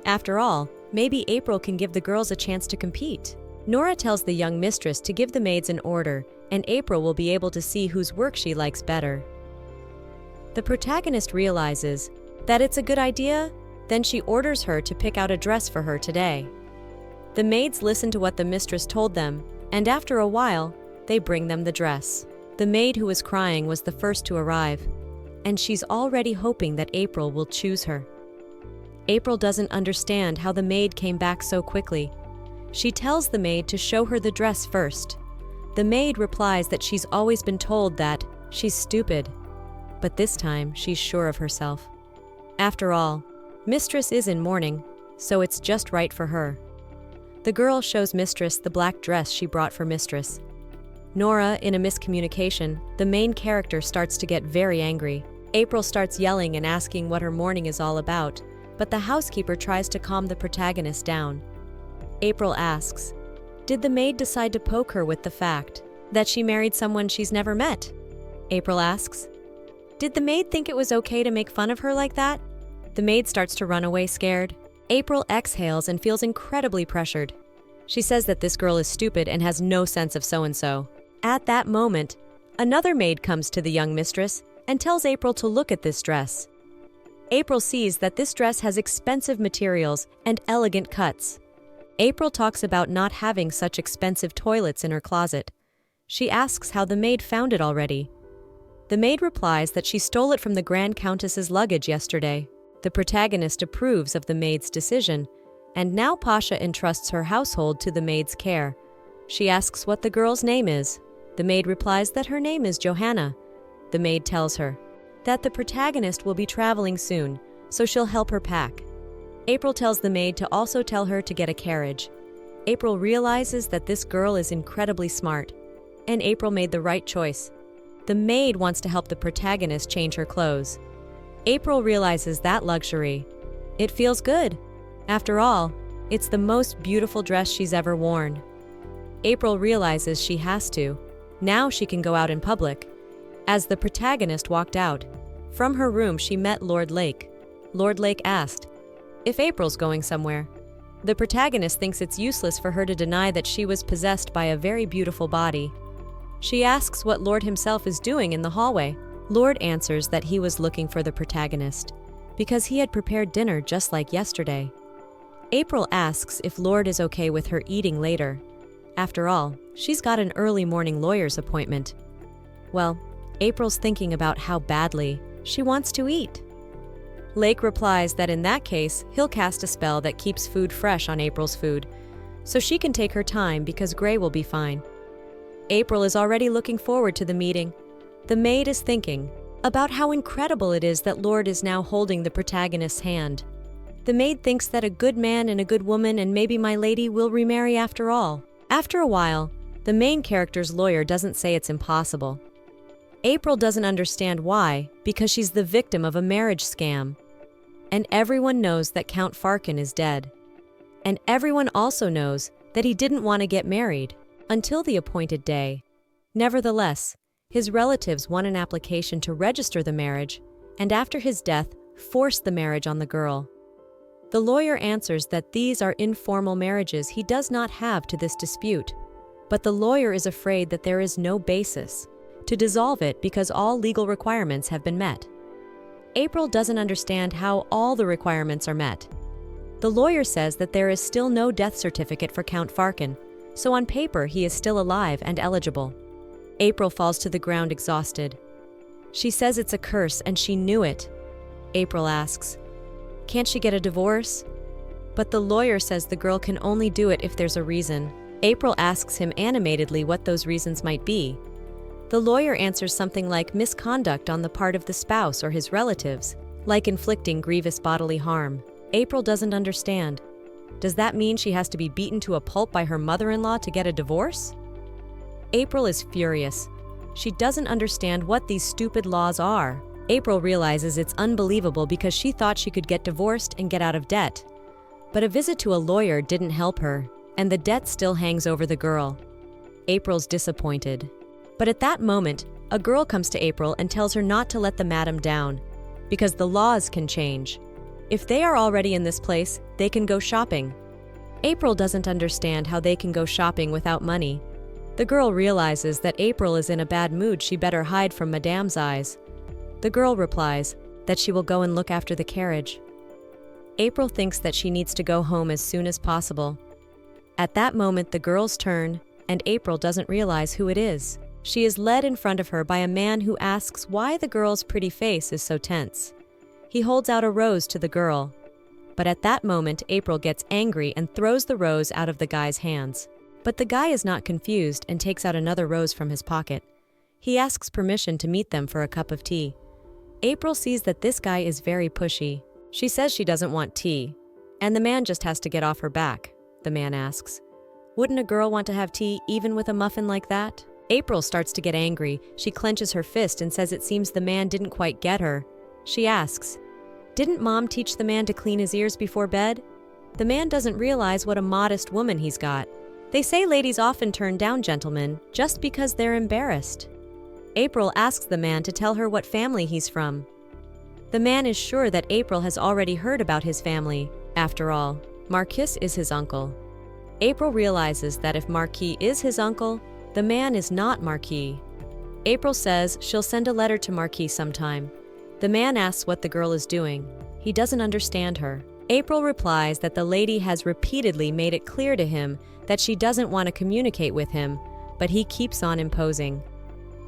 After all, maybe April can give the girls a chance to compete. Nora tells the young mistress to give the maids an order, and April will be able to see whose work she likes better. The protagonist realizes that it's a good idea, then she orders her to pick out a dress for her today. The maids listen to what the mistress told them, and after a while, they bring them the dress. The maid who was crying was the first to arrive, and she's already hoping that April will choose her. April doesn't understand how the maid came back so quickly. She tells the maid to show her the dress first. The maid replies that she's always been told that she's stupid, but this time she's sure of herself. After all, mistress is in mourning, so it's just right for her. The girl shows mistress the black dress she brought for mistress. Nora, in a miscommunication, the main character starts to get very angry. April starts yelling and asking what her mourning is all about, but the housekeeper tries to calm the protagonist down. April asks, did the maid decide to poke her with the fact that she married someone she's never met? April asks, Did the maid think it was okay to make fun of her like that? The maid starts to run away scared. April exhales and feels incredibly pressured. She says that this girl is stupid and has no sense of so-and-so. At that moment, another maid comes to the young mistress and tells April to look at this dress. April sees that this dress has expensive materials and elegant cuts. April talks about not having such expensive toilets in her closet. She asks how the maid found it already. The maid replies that she stole it from the Grand Countess's luggage yesterday. The protagonist approves of the maid's decision, and now Pasha entrusts her household to the maid's care. She asks what the girl's name is. The maid replies that her name is Johanna. The maid tells her that the protagonist will be traveling soon, so she'll help her pack. April tells the maid to also tell her to get a carriage. April realizes that this girl is incredibly smart, and April made the right choice. The maid wants to help the protagonist change her clothes. April realizes that luxury. It feels good. After all, it's the most beautiful dress she's ever worn. April realizes she has to. Now she can go out in public. As the protagonist walked out, from her room she met Lord Lake. Lord Lake asked if April's going somewhere. The protagonist thinks it's useless for her to deny that she was possessed by a very beautiful body. She asks what Lord himself is doing in the hallway. Lord answers that he was looking for the protagonist because he had prepared dinner just like yesterday. April asks if Lord is okay with her eating later. After all, she's got an early morning lawyer's appointment. Well, April's thinking about how badly she wants to eat. Lake replies that in that case, he'll cast a spell that keeps food fresh on April's food, so she can take her time because Gray will be fine. April is already looking forward to the meeting. The maid is thinking about how incredible it is that Lord is now holding the protagonist's hand. The maid thinks that a good man and a good woman and maybe my lady will remarry after all. After a while, the main character's lawyer doesn't say it's impossible. April doesn't understand why, because she's the victim of a marriage scam. And everyone knows that Count Farkin is dead. And everyone also knows that he didn't want to get married until the appointed day. Nevertheless, his relatives won an application to register the marriage, and after his death, forced the marriage on the girl. The lawyer answers that these are informal marriages he does not have to this dispute, but the lawyer is afraid that there is no basis to dissolve it because all legal requirements have been met. April doesn't understand how all the requirements are met. The lawyer says that there is still no death certificate for Count Farkin, so on paper he is still alive and eligible. April falls to the ground exhausted. She says it's a curse and she knew it. April asks, can't she get a divorce? But the lawyer says the girl can only do it if there's a reason. April asks him animatedly what those reasons might be. The lawyer answers something like misconduct on the part of the spouse or his relatives, like inflicting grievous bodily harm. April doesn't understand. Does that mean she has to be beaten to a pulp by her mother-in-law to get a divorce? April is furious. She doesn't understand what these stupid laws are. April realizes it's unbelievable because she thought she could get divorced and get out of debt. But a visit to a lawyer didn't help her, and the debt still hangs over the girl. April's disappointed. But at that moment, a girl comes to April and tells her not to let the madam down, because the laws can change. If they are already in this place, they can go shopping. April doesn't understand how they can go shopping without money. The girl realizes that April is in a bad mood, she better hide from Madame's eyes. The girl replies that she will go and look after the carriage. April thinks that she needs to go home as soon as possible. At that moment, the girls turn, and April doesn't realize who it is. She is led in front of her by a man who asks why the girl's pretty face is so tense. He holds out a rose to the girl. But at that moment, April gets angry and throws the rose out of the guy's hands. But the guy is not confused and takes out another rose from his pocket. He asks permission to meet them for a cup of tea. April sees that this guy is very pushy. She says she doesn't want tea, and the man just has to get off her back. The man asks, wouldn't a girl want to have tea even with a muffin like that? April starts to get angry. She clenches her fist and says it seems the man didn't quite get her. She asks, didn't Mom teach the man to clean his ears before bed? The man doesn't realize what a modest woman he's got. They say ladies often turn down gentlemen just because they're embarrassed. April asks the man to tell her what family he's from. The man is sure that April has already heard about his family. After all, Marquis is his uncle. April realizes that if Marquis is his uncle, the man is not Marquis. April says she'll send a letter to Marquis sometime. The man asks what the girl is doing. He doesn't understand her. April replies that the lady has repeatedly made it clear to him that she doesn't want to communicate with him, but he keeps on imposing.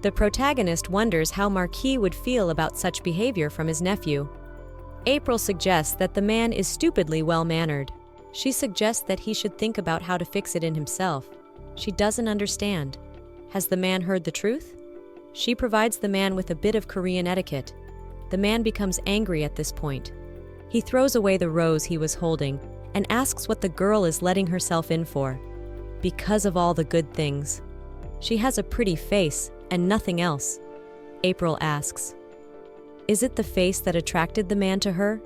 The protagonist wonders how Marquis would feel about such behavior from his nephew. April suggests that the man is stupidly well-mannered. She suggests that he should think about how to fix it in himself. She doesn't understand. Has the man heard the truth? She provides the man with a bit of Korean etiquette. The man becomes angry at this point. He throws away the rose he was holding and asks what the girl is letting herself in for. Because of all the good things. She has a pretty face and nothing else. April asks, is it the face that attracted the man to her?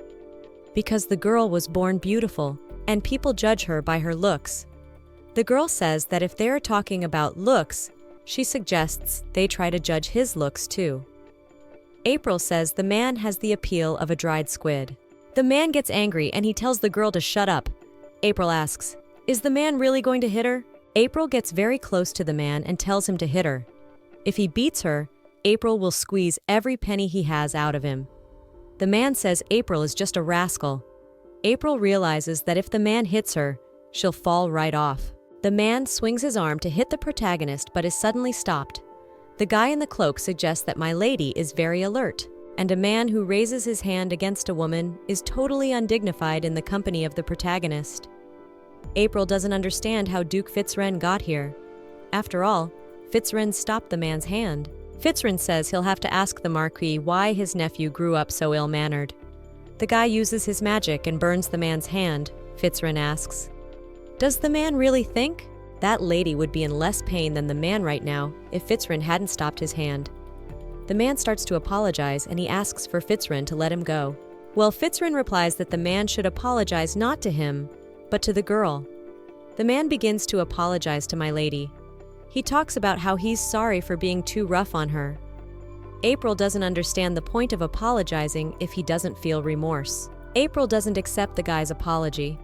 Because the girl was born beautiful, and people judge her by her looks. The girl says that if they're talking about looks, she suggests they try to judge his looks too. April says the man has the appeal of a dried squid. The man gets angry and he tells the girl to shut up. April asks, is the man really going to hit her? April gets very close to the man and tells him to hit her. If he beats her, April will squeeze every penny he has out of him. The man says April is just a rascal. April realizes that if the man hits her, she'll fall right off. The man swings his arm to hit the protagonist but is suddenly stopped. The guy in the cloak suggests that my lady is very alert, and a man who raises his hand against a woman is totally undignified in the company of the protagonist. April doesn't understand how Duke Fitzren got here. After all, Fitzren stopped the man's hand. Fitzren says he'll have to ask the Marquis why his nephew grew up so ill-mannered. The guy uses his magic and burns the man's hand. Fitzren asks, does the man really think? That lady would be in less pain than the man right now if Fitzren hadn't stopped his hand. The man starts to apologize and he asks for Fitzren to let him go. Well, Fitzren replies that the man should apologize not to him, but to the girl. The man begins to apologize to my lady. He talks about how he's sorry for being too rough on her. April doesn't understand the point of apologizing if he doesn't feel remorse. April doesn't accept the guy's apology.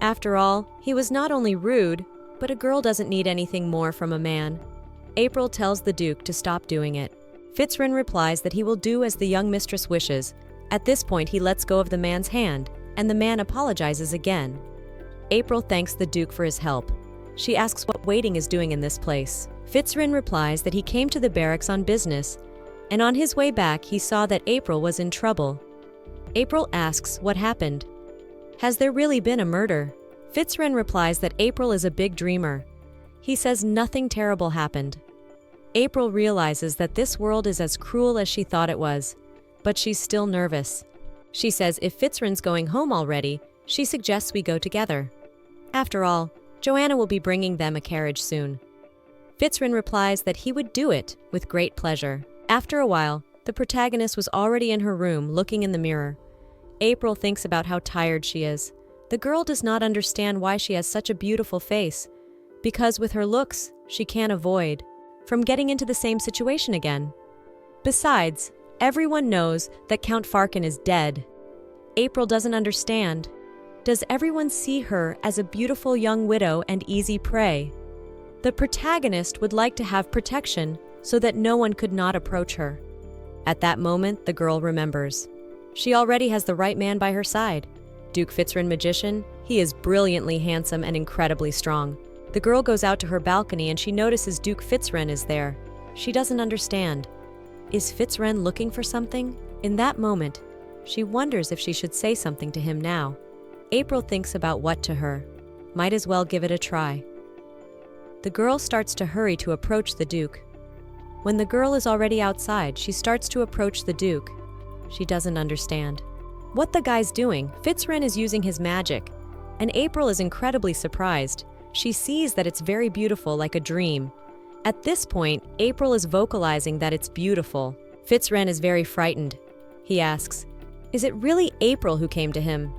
After all, he was not only rude, but a girl doesn't need anything more from a man. April tells the Duke to stop doing it. Fitzren replies that he will do as the young mistress wishes. At this point, he lets go of the man's hand, and the man apologizes again. April thanks the Duke for his help. She asks what waiting is doing in this place. Fitzren replies that he came to the barracks on business, and on his way back he saw that April was in trouble. April asks what happened. Has there really been a murder? Fitzren replies that April is a big dreamer. He says nothing terrible happened. April realizes that this world is as cruel as she thought it was, but she's still nervous. She says if Fitzren's going home already, she suggests we go together. After all, Joanna will be bringing them a carriage soon. Fitzren replies that he would do it with great pleasure. After a while, the protagonist was already in her room looking in the mirror. April thinks about how tired she is. The girl does not understand why she has such a beautiful face, because with her looks, she can't avoid from getting into the same situation again. Besides, everyone knows that Count Farkin is dead. April doesn't understand. Does everyone see her as a beautiful young widow and easy prey? The protagonist would like to have protection so that no one could not approach her. At that moment, the girl remembers. She already has the right man by her side. Duke Fitzren Magician, he is brilliantly handsome and incredibly strong. The girl goes out to her balcony and she notices Duke Fitzren is there. She doesn't understand. Is Fitzren looking for something? In that moment, she wonders if she should say something to him now. April thinks about what to her. Might as well give it a try. The girl starts to hurry to approach the Duke. When the girl is already outside, she starts to approach the Duke. She doesn't understand what the guy's doing. Fitzren is using his magic, and April is incredibly surprised. She sees that it's very beautiful, like a dream. At this point, April is vocalizing that it's beautiful. Fitzren is very frightened. He asks, "Is it really April who came to him?"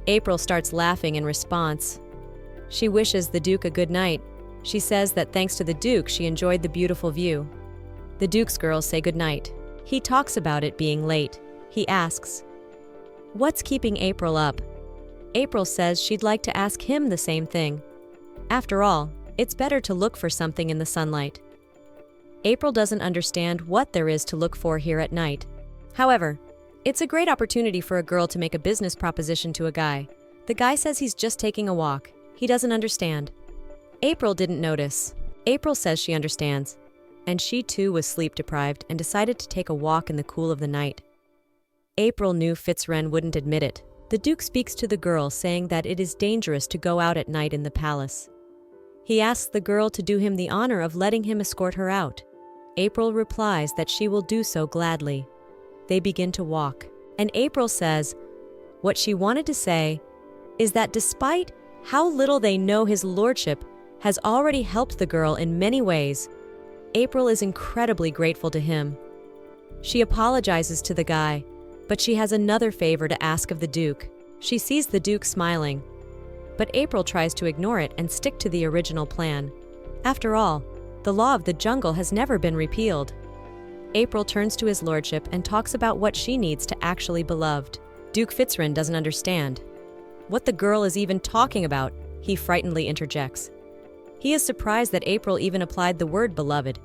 April starts laughing in response. She wishes the Duke a good night. She says that thanks to the Duke, she enjoyed the beautiful view. The Duke's girls say goodnight. He talks about it being late. He asks, "What's keeping April up?" April says she'd like to ask him the same thing. After all, it's better to look for something in the sunlight. April doesn't understand what there is to look for here at night. However, it's a great opportunity for a girl to make a business proposition to a guy. The guy says he's just taking a walk. He doesn't understand. April didn't notice. April says she understands. And she too was sleep-deprived and decided to take a walk in the cool of the night. April knew Fitzren wouldn't admit it. The Duke speaks to the girl, saying that it is dangerous to go out at night in the palace. He asks the girl to do him the honor of letting him escort her out. April replies that she will do so gladly. They begin to walk, and April says what she wanted to say is that despite how little they know, his lordship has already helped the girl in many ways. April is incredibly grateful to him. She apologizes to the guy, but she has another favor to ask of the Duke. She sees the Duke smiling, but April tries to ignore it and stick to the original plan. After all, the law of the jungle has never been repealed. April turns to his lordship and talks about what she needs to actually be beloved. Duke Fitzren doesn't understand what the girl is even talking about. He frightenedly interjects. He is surprised that April even applied the word beloved,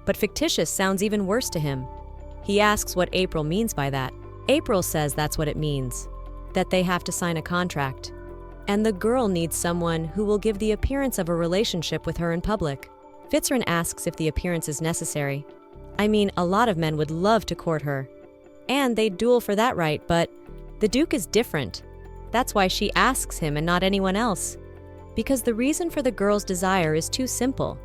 but fictitious sounds even worse to him. He asks what April means by that. April says that's what it means, that they have to sign a contract, and the girl needs someone who will give the appearance of a relationship with her in public. Fitzren asks if the appearance is necessary. I mean, a lot of men would love to court her, and they'd duel for that right, but the Duke is different. That's why she asks him and not anyone else. Because the reason for the girl's desire is too simple.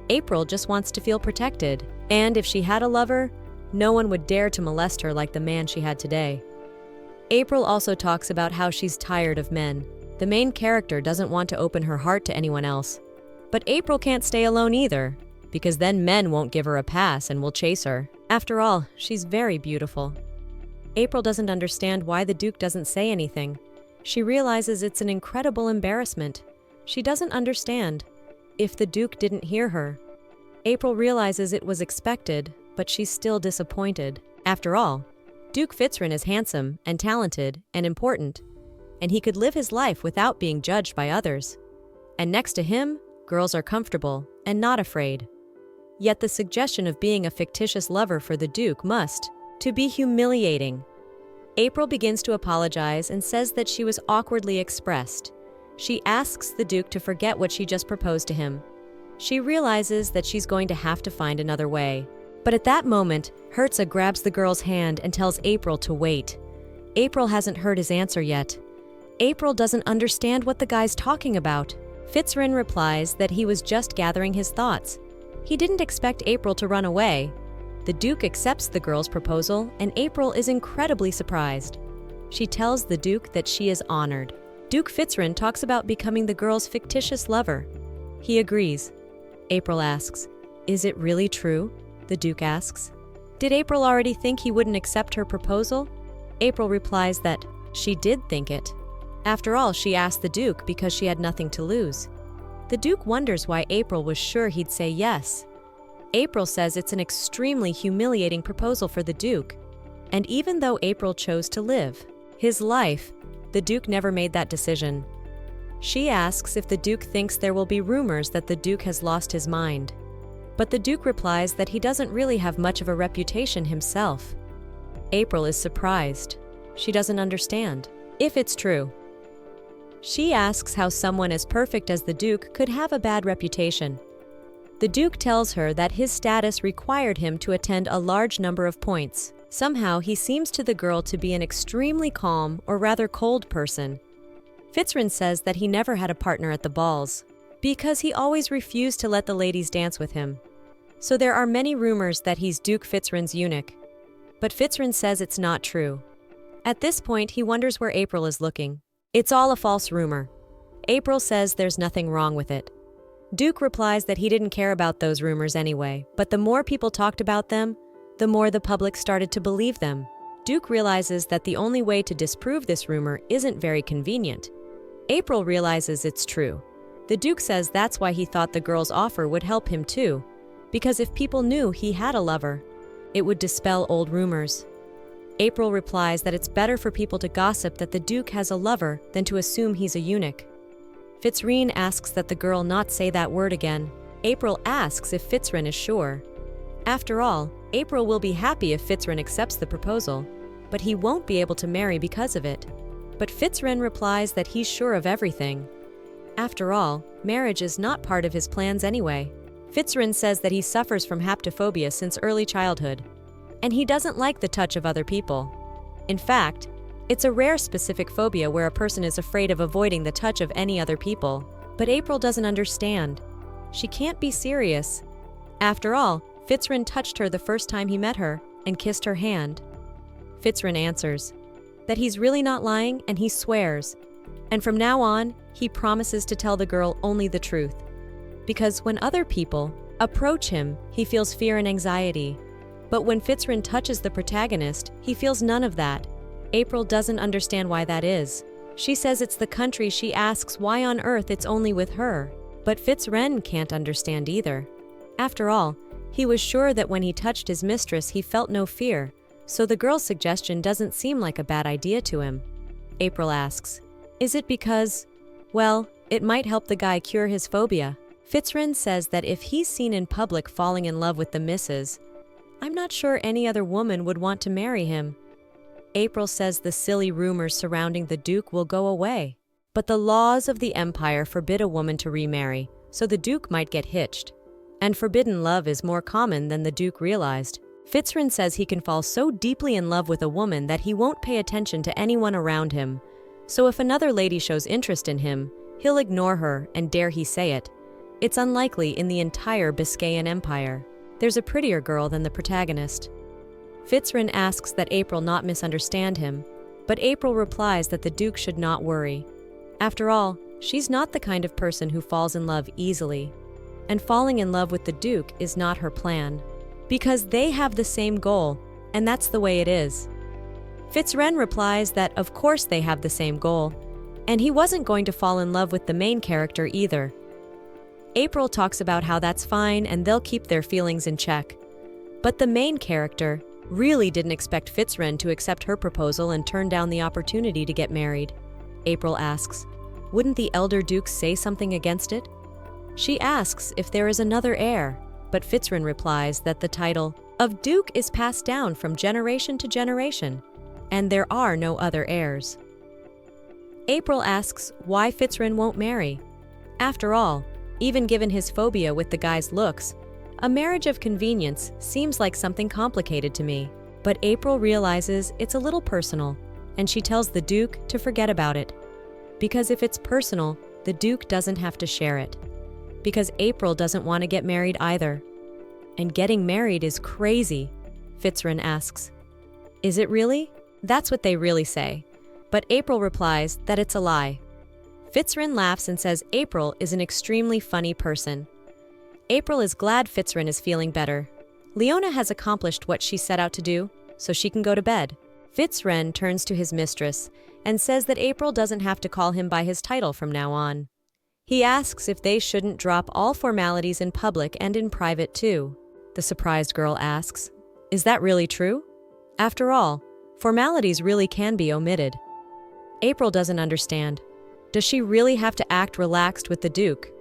April just wants to feel protected, and if she had a lover, no one would dare to molest her like the man she had today. April also talks about how she's tired of men. The main character doesn't want to open her heart to anyone else. But April can't stay alone either, because then men won't give her a pass and will chase her. After all, she's very beautiful. April doesn't understand why the Duke doesn't say anything. She realizes it's an incredible embarrassment. She doesn't understand if the Duke didn't hear her. April realizes it was expected, but she's still disappointed. After all, Duke Fitzren is handsome and talented and important, and he could live his life without being judged by others. And next to him, girls are comfortable and not afraid. Yet the suggestion of being a fictitious lover for the Duke must to be humiliating. April begins to apologize and says that she was awkwardly expressed. She asks the Duke to forget what she just proposed to him. She realizes that she's going to have to find another way. But at that moment, Hertza grabs the girl's hand and tells April to wait. April hasn't heard his answer yet. April doesn't understand what the guy's talking about. Fitzren replies that he was just gathering his thoughts. He didn't expect April to run away. The Duke accepts the girl's proposal, and April is incredibly surprised. She tells the Duke that she is honored. Duke Fitzren talks about becoming the girl's fictitious lover. He agrees. April asks, "Is it really true?" The Duke asks. Did April already think he wouldn't accept her proposal? April replies that she did think it. After all, she asked the Duke because she had nothing to lose. The Duke wonders why April was sure he'd say yes. April says it's an extremely humiliating proposal for the Duke. And even though April chose to live his life, the Duke never made that decision. She asks if the Duke thinks there will be rumors that the Duke has lost his mind. But the Duke replies that he doesn't really have much of a reputation himself. April is surprised. She doesn't understand if it's true. She asks how someone as perfect as the Duke could have a bad reputation. The Duke tells her that his status required him to attend a large number of points. Somehow, he seems to the girl to be an extremely calm or rather cold person. Fitzren says that he never had a partner at the balls, because he always refused to let the ladies dance with him. So there are many rumors that he's Duke Fitzren's eunuch. But Fitzren says it's not true. At this point, he wonders where April is looking. It's all a false rumor. April says there's nothing wrong with it. Duke replies that he didn't care about those rumors anyway, but the more people talked about them, the more the public started to believe them. Duke realizes that the only way to disprove this rumor isn't very convenient. April realizes it's true. The Duke says that's why he thought the girl's offer would help him too. Because if people knew he had a lover, it would dispel old rumors. April replies that it's better for people to gossip that the Duke has a lover than to assume he's a eunuch. Fitzreen asks that the girl not say that word again. April asks if Fitzren is sure. After all, April will be happy if Fitzren accepts the proposal, but he won't be able to marry because of it. But Fitzren replies that he's sure of everything. After all, marriage is not part of his plans anyway. Fitzren says that he suffers from haptophobia since early childhood, and he doesn't like the touch of other people. In fact, it's a rare specific phobia where a person is afraid of avoiding the touch of any other people. But April doesn't understand. She can't be serious. After all, Fitzren touched her the first time he met her and kissed her hand. Fitzren answers that he's really not lying and he swears. And from now on, he promises to tell the girl only the truth. Because when other people approach him, he feels fear and anxiety. But when Fitzren touches the protagonist, he feels none of that. April doesn't understand why that is. She says it's the country. She asks why on earth it's only with her. But Fitzren can't understand either. After all, he was sure that when he touched his mistress he felt no fear, so the girl's suggestion doesn't seem like a bad idea to him. April asks, is it because, well, it might help the guy cure his phobia? Fitzren says that if he's seen in public falling in love with the missus, I'm not sure any other woman would want to marry him. April says the silly rumors surrounding the Duke will go away. But the laws of the Empire forbid a woman to remarry, so the Duke might get hitched. And forbidden love is more common than the Duke realized. Fitzren says he can fall so deeply in love with a woman that he won't pay attention to anyone around him. So if another lady shows interest in him, he'll ignore her, and dare he say it. It's unlikely in the entire Biscayan Empire. There's a prettier girl than the protagonist. Fitzren asks that April not misunderstand him, but April replies that the Duke should not worry. After all, she's not the kind of person who falls in love easily. And falling in love with the Duke is not her plan. Because they have the same goal, and that's the way it is. Fitzren replies that of course they have the same goal, and he wasn't going to fall in love with the main character either. April talks about how that's fine and they'll keep their feelings in check. But the main character really didn't expect Fitzren to accept her proposal and turn down the opportunity to get married. April asks, wouldn't the elder Duke say something against it? She asks if there is another heir, but Fitzren replies that the title of Duke is passed down from generation to generation, and there are no other heirs. April asks why Fitzren won't marry. After all, even given his phobia with the guy's looks, a marriage of convenience seems like something complicated to me. But April realizes it's a little personal, and she tells the Duke to forget about it. Because if it's personal, the Duke doesn't have to share it. Because April doesn't want to get married either. And getting married is crazy, Fitzren asks. Is it really? That's what they really say. But April replies that it's a lie. Fitzren laughs and says April is an extremely funny person. April is glad Fitzren is feeling better. Leona has accomplished what she set out to do, so she can go to bed. Fitzren turns to his mistress and says that April doesn't have to call him by his title from now on. He asks if they shouldn't drop all formalities in public and in private too. The surprised girl asks, is that really true? After all, formalities really can be omitted. April doesn't understand. Does she really have to act relaxed with the Duke?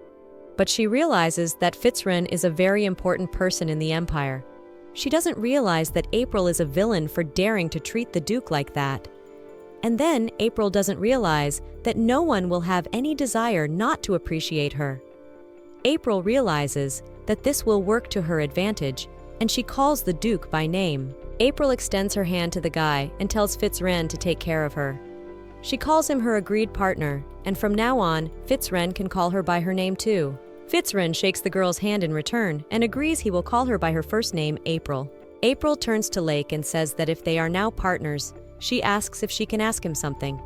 But she realizes that Fitzren is a very important person in the Empire. She doesn't realize that April is a villain for daring to treat the Duke like that. And then April doesn't realize that no one will have any desire not to appreciate her. April realizes that this will work to her advantage, and she calls the Duke by name. April extends her hand to the guy and tells Fitzren to take care of her. She calls him her agreed partner, and from now on, Fitzren can call her by her name too. Fitzren shakes the girl's hand in return and agrees he will call her by her first name, April. April turns to Lake and says that if they are now partners, she asks if she can ask him something.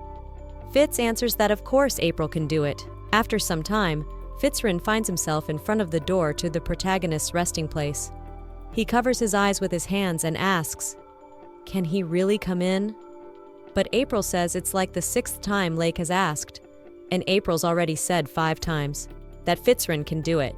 Fitz answers that of course April can do it. After some time, Fitzren finds himself in front of the door to the protagonist's resting place. He covers his eyes with his hands and asks, can he really come in? But April says it's like the 6th time Lake has asked, and April's already said 5 times that Fitzren can do it.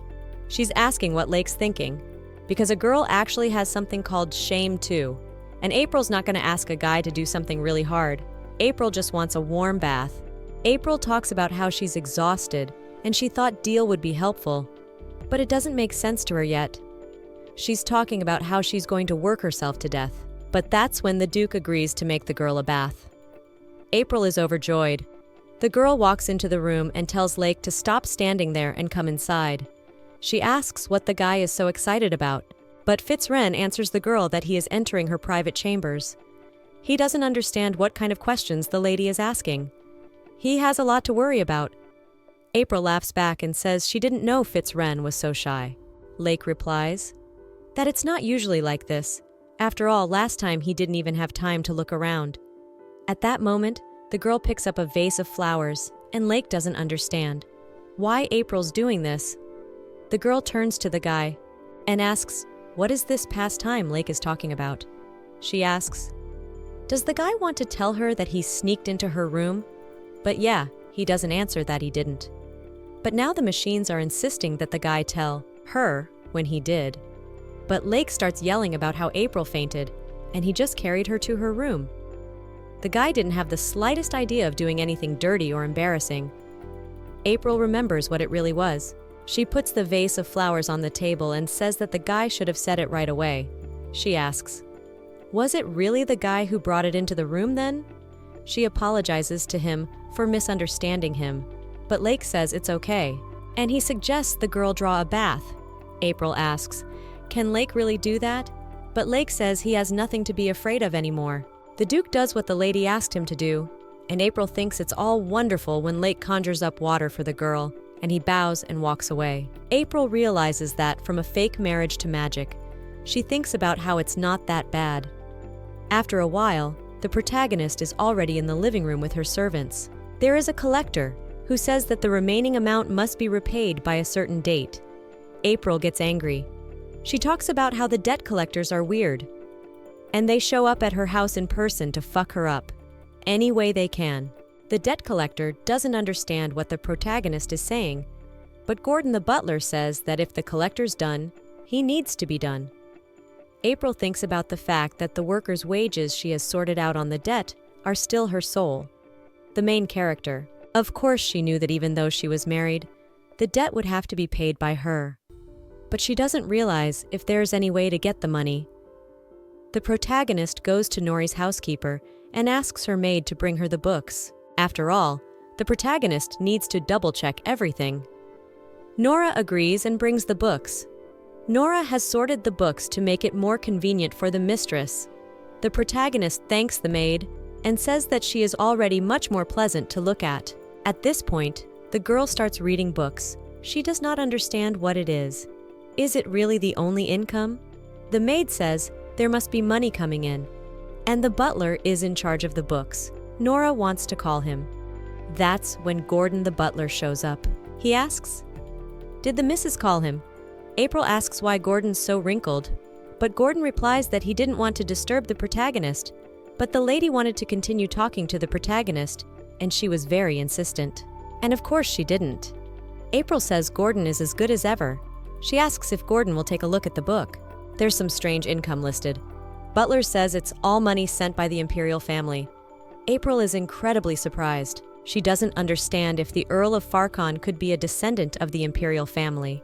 She's asking what Lake's thinking. because a girl actually has something called shame too. And April's not going to ask a guy to do something really hard. April just wants a warm bath. April talks about how she's exhausted and she thought Deal would be helpful. But it doesn't make sense to her yet. She's talking about how she's going to work herself to death. But that's when the Duke agrees to make the girl a bath. April is overjoyed. The girl walks into the room and tells Lake to stop standing there and come inside. She asks what the guy is so excited about, but Fitzwren answers the girl that he is entering her private chambers. He doesn't understand what kind of questions the lady is asking. He has a lot to worry about. April laughs back and says she didn't know Fitzwren was so shy. Lake replies that it's not usually like this. After all, last time he didn't even have time to look around. At that moment, the girl picks up a vase of flowers, and Lake doesn't understand why April's doing this. The girl turns to the guy and asks, "What is this pastime Lake is talking about?" She asks, does the guy want to tell her that he sneaked into her room? But yeah, he doesn't answer that he didn't. But now the machines are insisting that the guy tell her when he did. But Lake starts yelling about how April fainted, and he just carried her to her room. The guy didn't have the slightest idea of doing anything dirty or embarrassing. April remembers what it really was. She puts the vase of flowers on the table and says that the guy should have said it right away. She asks, was it really the guy who brought it into the room then? She apologizes to him for misunderstanding him, but Lake says it's okay, and he suggests the girl draw a bath. April asks, can Lake really do that? But Lake says he has nothing to be afraid of anymore. The Duke does what the lady asked him to do, and April thinks it's all wonderful when Lake conjures up water for the girl, and he bows and walks away. April realizes that from a fake marriage to magic, she thinks about how it's not that bad. After a while, the protagonist is already in the living room with her servants. There is a collector who says that the remaining amount must be repaid by a certain date. April gets angry. She talks about how the debt collectors are weird, and they show up at her house in person to fuck her up any way they can. The debt collector doesn't understand what the protagonist is saying, but Gordon the butler says that if the collector's done, he needs to be done. April thinks about the fact that the workers' wages she has sorted out on the debt are still her soul. The main character. Of course she knew that even though she was married, the debt would have to be paid by her. But she doesn't realize if there's any way to get the money. The protagonist goes to Nori's housekeeper and asks her maid to bring her the books. After all, the protagonist needs to double-check everything. Nora agrees and brings the books. Nora has sorted the books to make it more convenient for the mistress. The protagonist thanks the maid and says that she is already much more pleasant to look at. At this point, the girl starts reading books. She does not understand what it is. Is it really the only income? The maid says there must be money coming in, and the butler is in charge of the books. Nora wants to call him. That's when Gordon the butler shows up. He asks, did the missus call him? April asks why Gordon's so wrinkled, but Gordon replies that he didn't want to disturb the protagonist, but the lady wanted to continue talking to the protagonist, and she was very insistent. And of course she didn't. April says Gordon is as good as ever. She asks if Gordon will take a look at the book. There's some strange income listed. Butler says it's all money sent by the imperial family. April is incredibly surprised. She doesn't understand if the Earl of Farkon could be a descendant of the imperial family.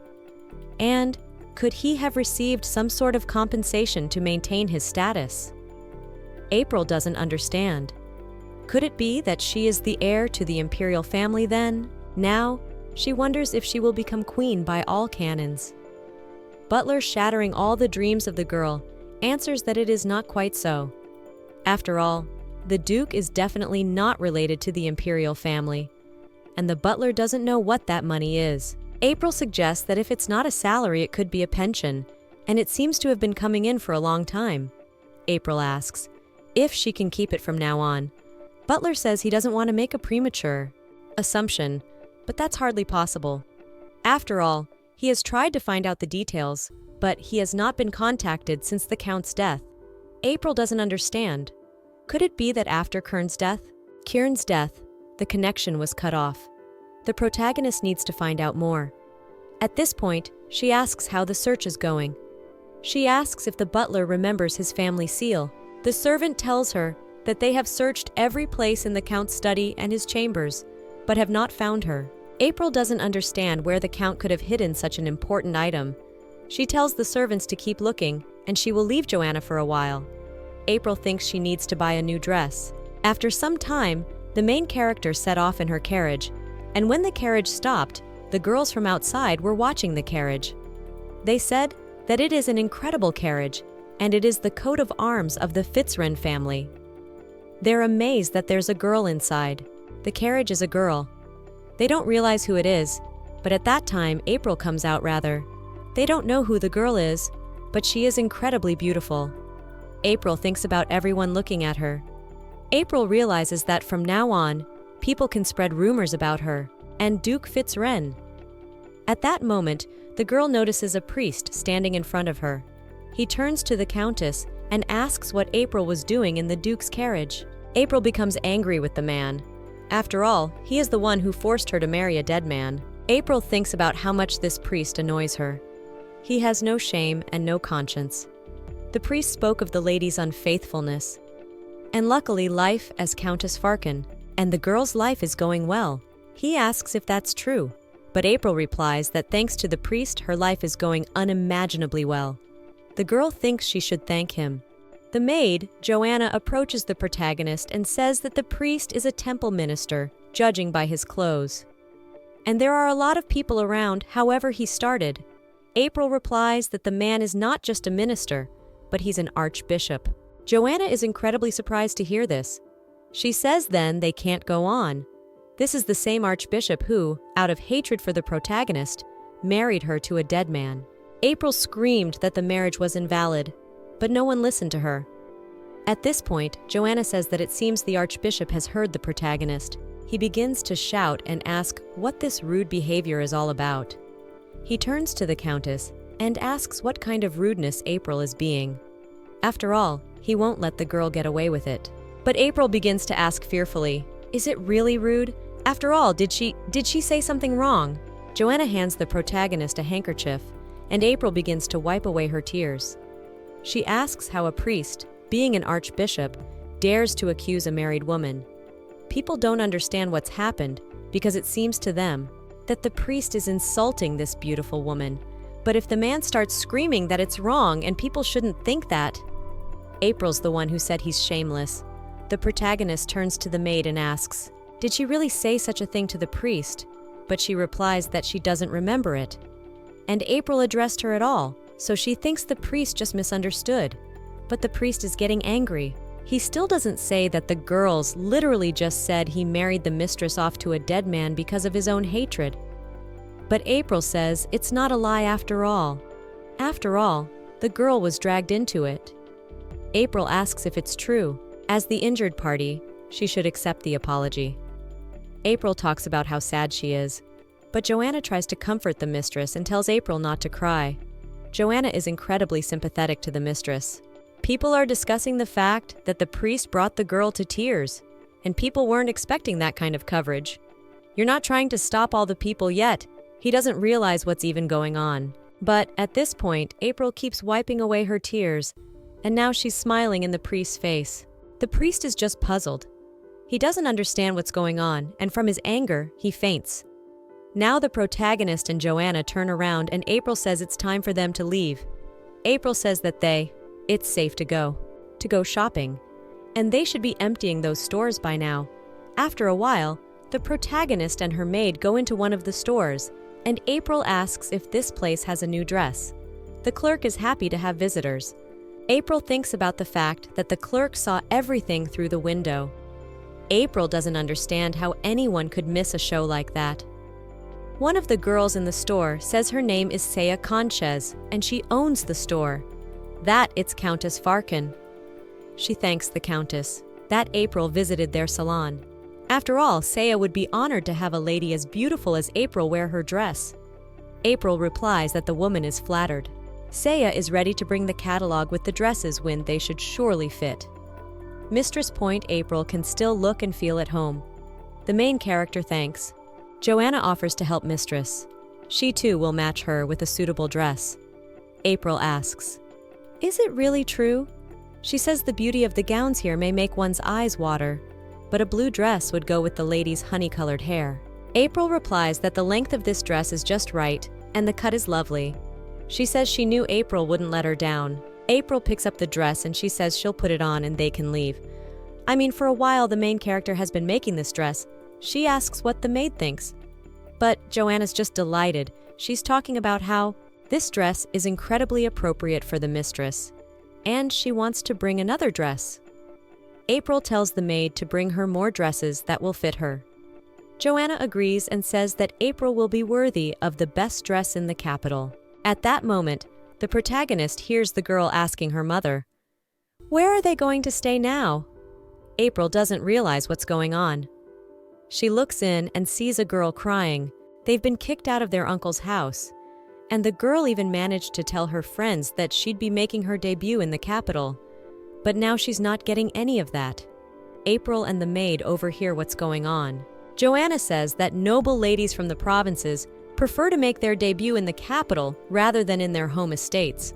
And could he have received some sort of compensation to maintain his status? April doesn't understand. Could it be that she is the heir to the imperial family then? Now, she wonders if she will become queen by all canons. Butler, shattering all the dreams of the girl, answers that it is not quite so. After all, the Duke is definitely not related to the imperial family, and the butler doesn't know what that money is. April suggests that if it's not a salary, it could be a pension, and it seems to have been coming in for a long time. April asks if she can keep it from now on. Butler says he doesn't want to make a premature assumption, but that's hardly possible. After all, he has tried to find out the details, but he has not been contacted since the Count's death. April doesn't understand. Could it be that after Kieran's death, the connection was cut off? The protagonist needs to find out more. At this point, she asks how the search is going. She asks if the butler remembers his family seal. The servant tells her that they have searched every place in the Count's study and his chambers, but have not found her. April doesn't understand where the Count could have hidden such an important item. She tells the servants to keep looking, and she will leave Joanna for a while. April thinks she needs to buy a new dress. After some time, the main character set off in her carriage, and when the carriage stopped, the girls from outside were watching the carriage. They said that it is an incredible carriage, and it is the coat of arms of the Fitzwren family. They're amazed that there's a girl inside. The carriage is a girl. They don't realize who it is, but at that time, April comes out rather. They don't know who the girl is, but she is incredibly beautiful. April thinks about everyone looking at her. April realizes that from now on, people can spread rumors about her and Duke Fitzwren. At that moment, the girl notices a priest standing in front of her. He turns to the Countess and asks what April was doing in the Duke's carriage. April becomes angry with the man. After all, he is the one who forced her to marry a dead man. April thinks about how much this priest annoys her. He has no shame and no conscience. The priest spoke of the lady's unfaithfulness. And luckily, life as Countess Farkan, and the girl's life is going well. He asks if that's true, but April replies that thanks to the priest, her life is going unimaginably well. The girl thinks she should thank him. The maid, Joanna, approaches the protagonist and says that the priest is a temple minister, judging by his clothes. And there are a lot of people around, however he started. April replies that the man is not just a minister, but he's an archbishop. Joanna is incredibly surprised to hear this. She says then they can't go on. This is the same archbishop who, out of hatred for the protagonist, married her to a dead man. April screamed that the marriage was invalid, but no one listened to her. At this point, Joanna says that it seems the archbishop has heard the protagonist. He begins to shout and ask what this rude behavior is all about. He turns to the Countess and asks what kind of rudeness April is being. After all, he won't let the girl get away with it. But April begins to ask fearfully, "Is it really rude? After all, did she say something wrong?" Joanna hands the protagonist a handkerchief, and April begins to wipe away her tears. She asks how a priest, being an archbishop, dares to accuse a married woman. People don't understand what's happened because it seems to them that the priest is insulting this beautiful woman. But if the man starts screaming that it's wrong and people shouldn't think that, April's the one who said he's shameless. The protagonist turns to the maid and asks, "Did she really say such a thing to the priest?" But she replies that she doesn't remember it. And April addressed her at all, so she thinks the priest just misunderstood. But the priest is getting angry. He still doesn't say that the girls literally just said he married the mistress off to a dead man because of his own hatred. But April says it's not a lie after all. After all, the girl was dragged into it. April asks if it's true. As the injured party, she should accept the apology. April talks about how sad she is, but Joanna tries to comfort the mistress and tells April not to cry. Joanna is incredibly sympathetic to the mistress. People are discussing the fact that the priest brought the girl to tears, and people weren't expecting that kind of coverage. You're not trying to stop all the people yet. He doesn't realize what's even going on. But at this point, April keeps wiping away her tears, and now she's smiling in the priest's face. The priest is just puzzled. He doesn't understand what's going on, and from his anger, he faints. Now the protagonist and Joanna turn around and April says it's time for them to leave. April says that it's safe to go shopping, and they should be emptying those stores by now. After a while, the protagonist and her maid go into one of the stores, and April asks if this place has a new dress. The clerk is happy to have visitors. April thinks about the fact that the clerk saw everything through the window. April doesn't understand how anyone could miss a show like that. One of the girls in the store says her name is Saya Conches, and she owns the store. That it's Countess Farkan. She thanks the Countess. That April visited their salon. After all, Saya would be honored to have a lady as beautiful as April wear her dress. April replies that the woman is flattered. Saya is ready to bring the catalog with the dresses when they should surely fit. Mistress Point April can still look and feel at home. The main character thanks. Joanna offers to help Mistress. She too will match her with a suitable dress. April asks, Is it really true? She says the beauty of the gowns here may make one's eyes water, but a blue dress would go with the lady's honey-colored hair. April replies that the length of this dress is just right, and the cut is lovely. She says she knew April wouldn't let her down. April picks up the dress and she says she'll put it on and they can leave. I mean, for a while the main character has been making this dress. She asks what the maid thinks. But Joanna's just delighted. She's talking about how this dress is incredibly appropriate for the mistress, and she wants to bring another dress. April tells the maid to bring her more dresses that will fit her. Joanna agrees and says that April will be worthy of the best dress in the capital. At that moment, the protagonist hears the girl asking her mother, "Where are they going to stay now?" April doesn't realize what's going on. She looks in and sees a girl crying. They've been kicked out of their uncle's house. And the girl even managed to tell her friends that she'd be making her debut in the capital. But now she's not getting any of that. April and the maid overhear what's going on. Joanna says that noble ladies from the provinces prefer to make their debut in the capital rather than in their home estates.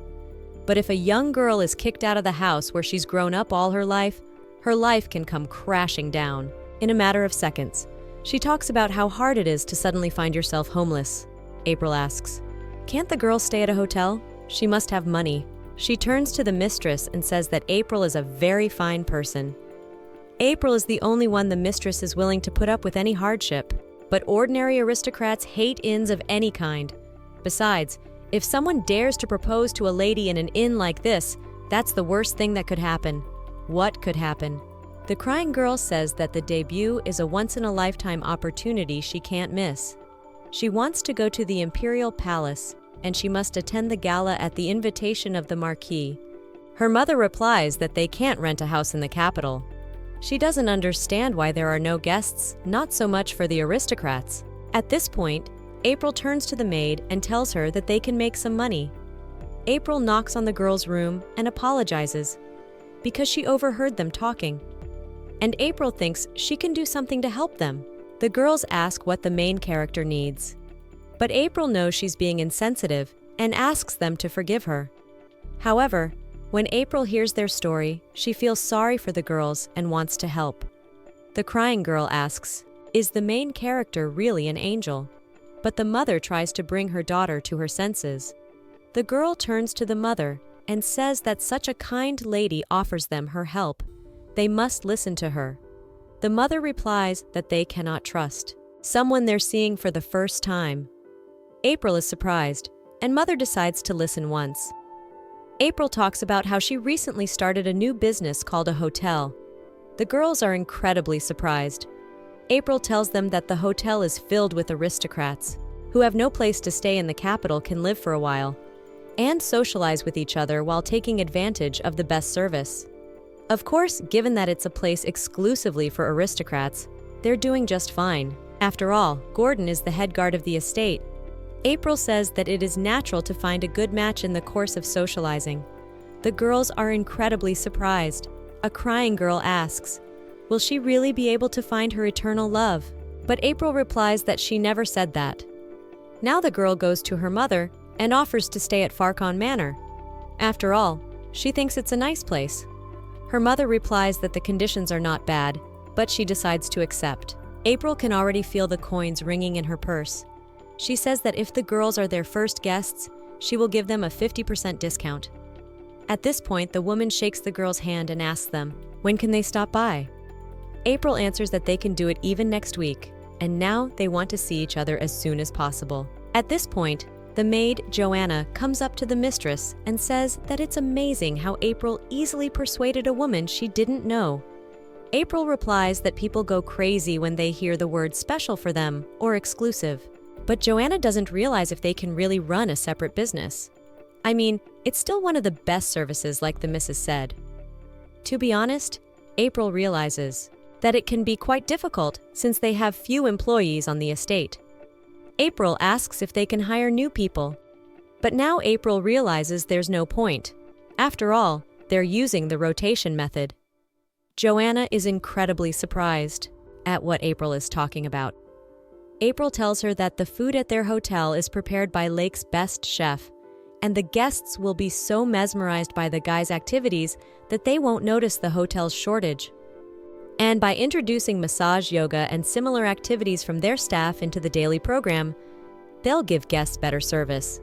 But if a young girl is kicked out of the house where she's grown up all her life can come crashing down in a matter of seconds. She talks about how hard it is to suddenly find yourself homeless. April asks, "Can't the girl stay at a hotel? She must have money." She turns to the mistress and says that April is a very fine person. April is the only one the mistress is willing to put up with any hardship. But ordinary aristocrats hate inns of any kind. Besides, if someone dares to propose to a lady in an inn like this, that's the worst thing that could happen. What could happen? The crying girl says that the debut is a once-in-a-lifetime opportunity she can't miss. She wants to go to the Imperial Palace, and she must attend the gala at the invitation of the Marquis. Her mother replies that they can't rent a house in the capital. She doesn't understand why there are no guests, not so much for the aristocrats. At this point, April turns to the maid and tells her that they can make some money. April knocks on the girl's room and apologizes because she overheard them talking. And April thinks she can do something to help them. The girls ask what the main character needs. But April knows she's being insensitive and asks them to forgive her. However, when April hears their story, she feels sorry for the girls and wants to help. The crying girl asks, "Is the main character really an angel?" But the mother tries to bring her daughter to her senses. The girl turns to the mother and says that such a kind lady offers them her help. They must listen to her. The mother replies that they cannot trust someone they're seeing for the first time. April is surprised, and mother decides to listen once. April talks about how she recently started a new business called a hotel. The girls are incredibly surprised. April tells them that the hotel is filled with aristocrats who have no place to stay in the capital can live for a while and socialize with each other while taking advantage of the best service. Of course, given that it's a place exclusively for aristocrats, they're doing just fine. After all, Gordon is the head guard of the estate. April says that it is natural to find a good match in the course of socializing. The girls are incredibly surprised. A crying girl asks, will she really be able to find her eternal love? But April replies that she never said that. Now the girl goes to her mother and offers to stay at Farcon Manor. After all, she thinks it's a nice place. Her mother replies that the conditions are not bad, but she decides to accept. April can already feel the coins ringing in her purse. She says that if the girls are their first guests, she will give them a 50% discount. At this point, the woman shakes the girl's hand and asks them, when can they stop by? April answers that they can do it even next week, and now they want to see each other as soon as possible. At this point, the maid, Joanna, comes up to the mistress and says that it's amazing how April easily persuaded a woman she didn't know. April replies that people go crazy when they hear the word special for them or exclusive. But Joanna doesn't realize if they can really run a separate business. I mean, it's still one of the best services, like the missus said. To be honest, April realizes that it can be quite difficult since they have few employees on the estate. April asks if they can hire new people. But now April realizes there's no point. After all, they're using the rotation method. Joanna is incredibly surprised at what April is talking about. April tells her that the food at their hotel is prepared by Lake's best chef, and the guests will be so mesmerized by the guy's activities that they won't notice the hotel's shortage. And by introducing massage, yoga, and similar activities from their staff into the daily program, they'll give guests better service.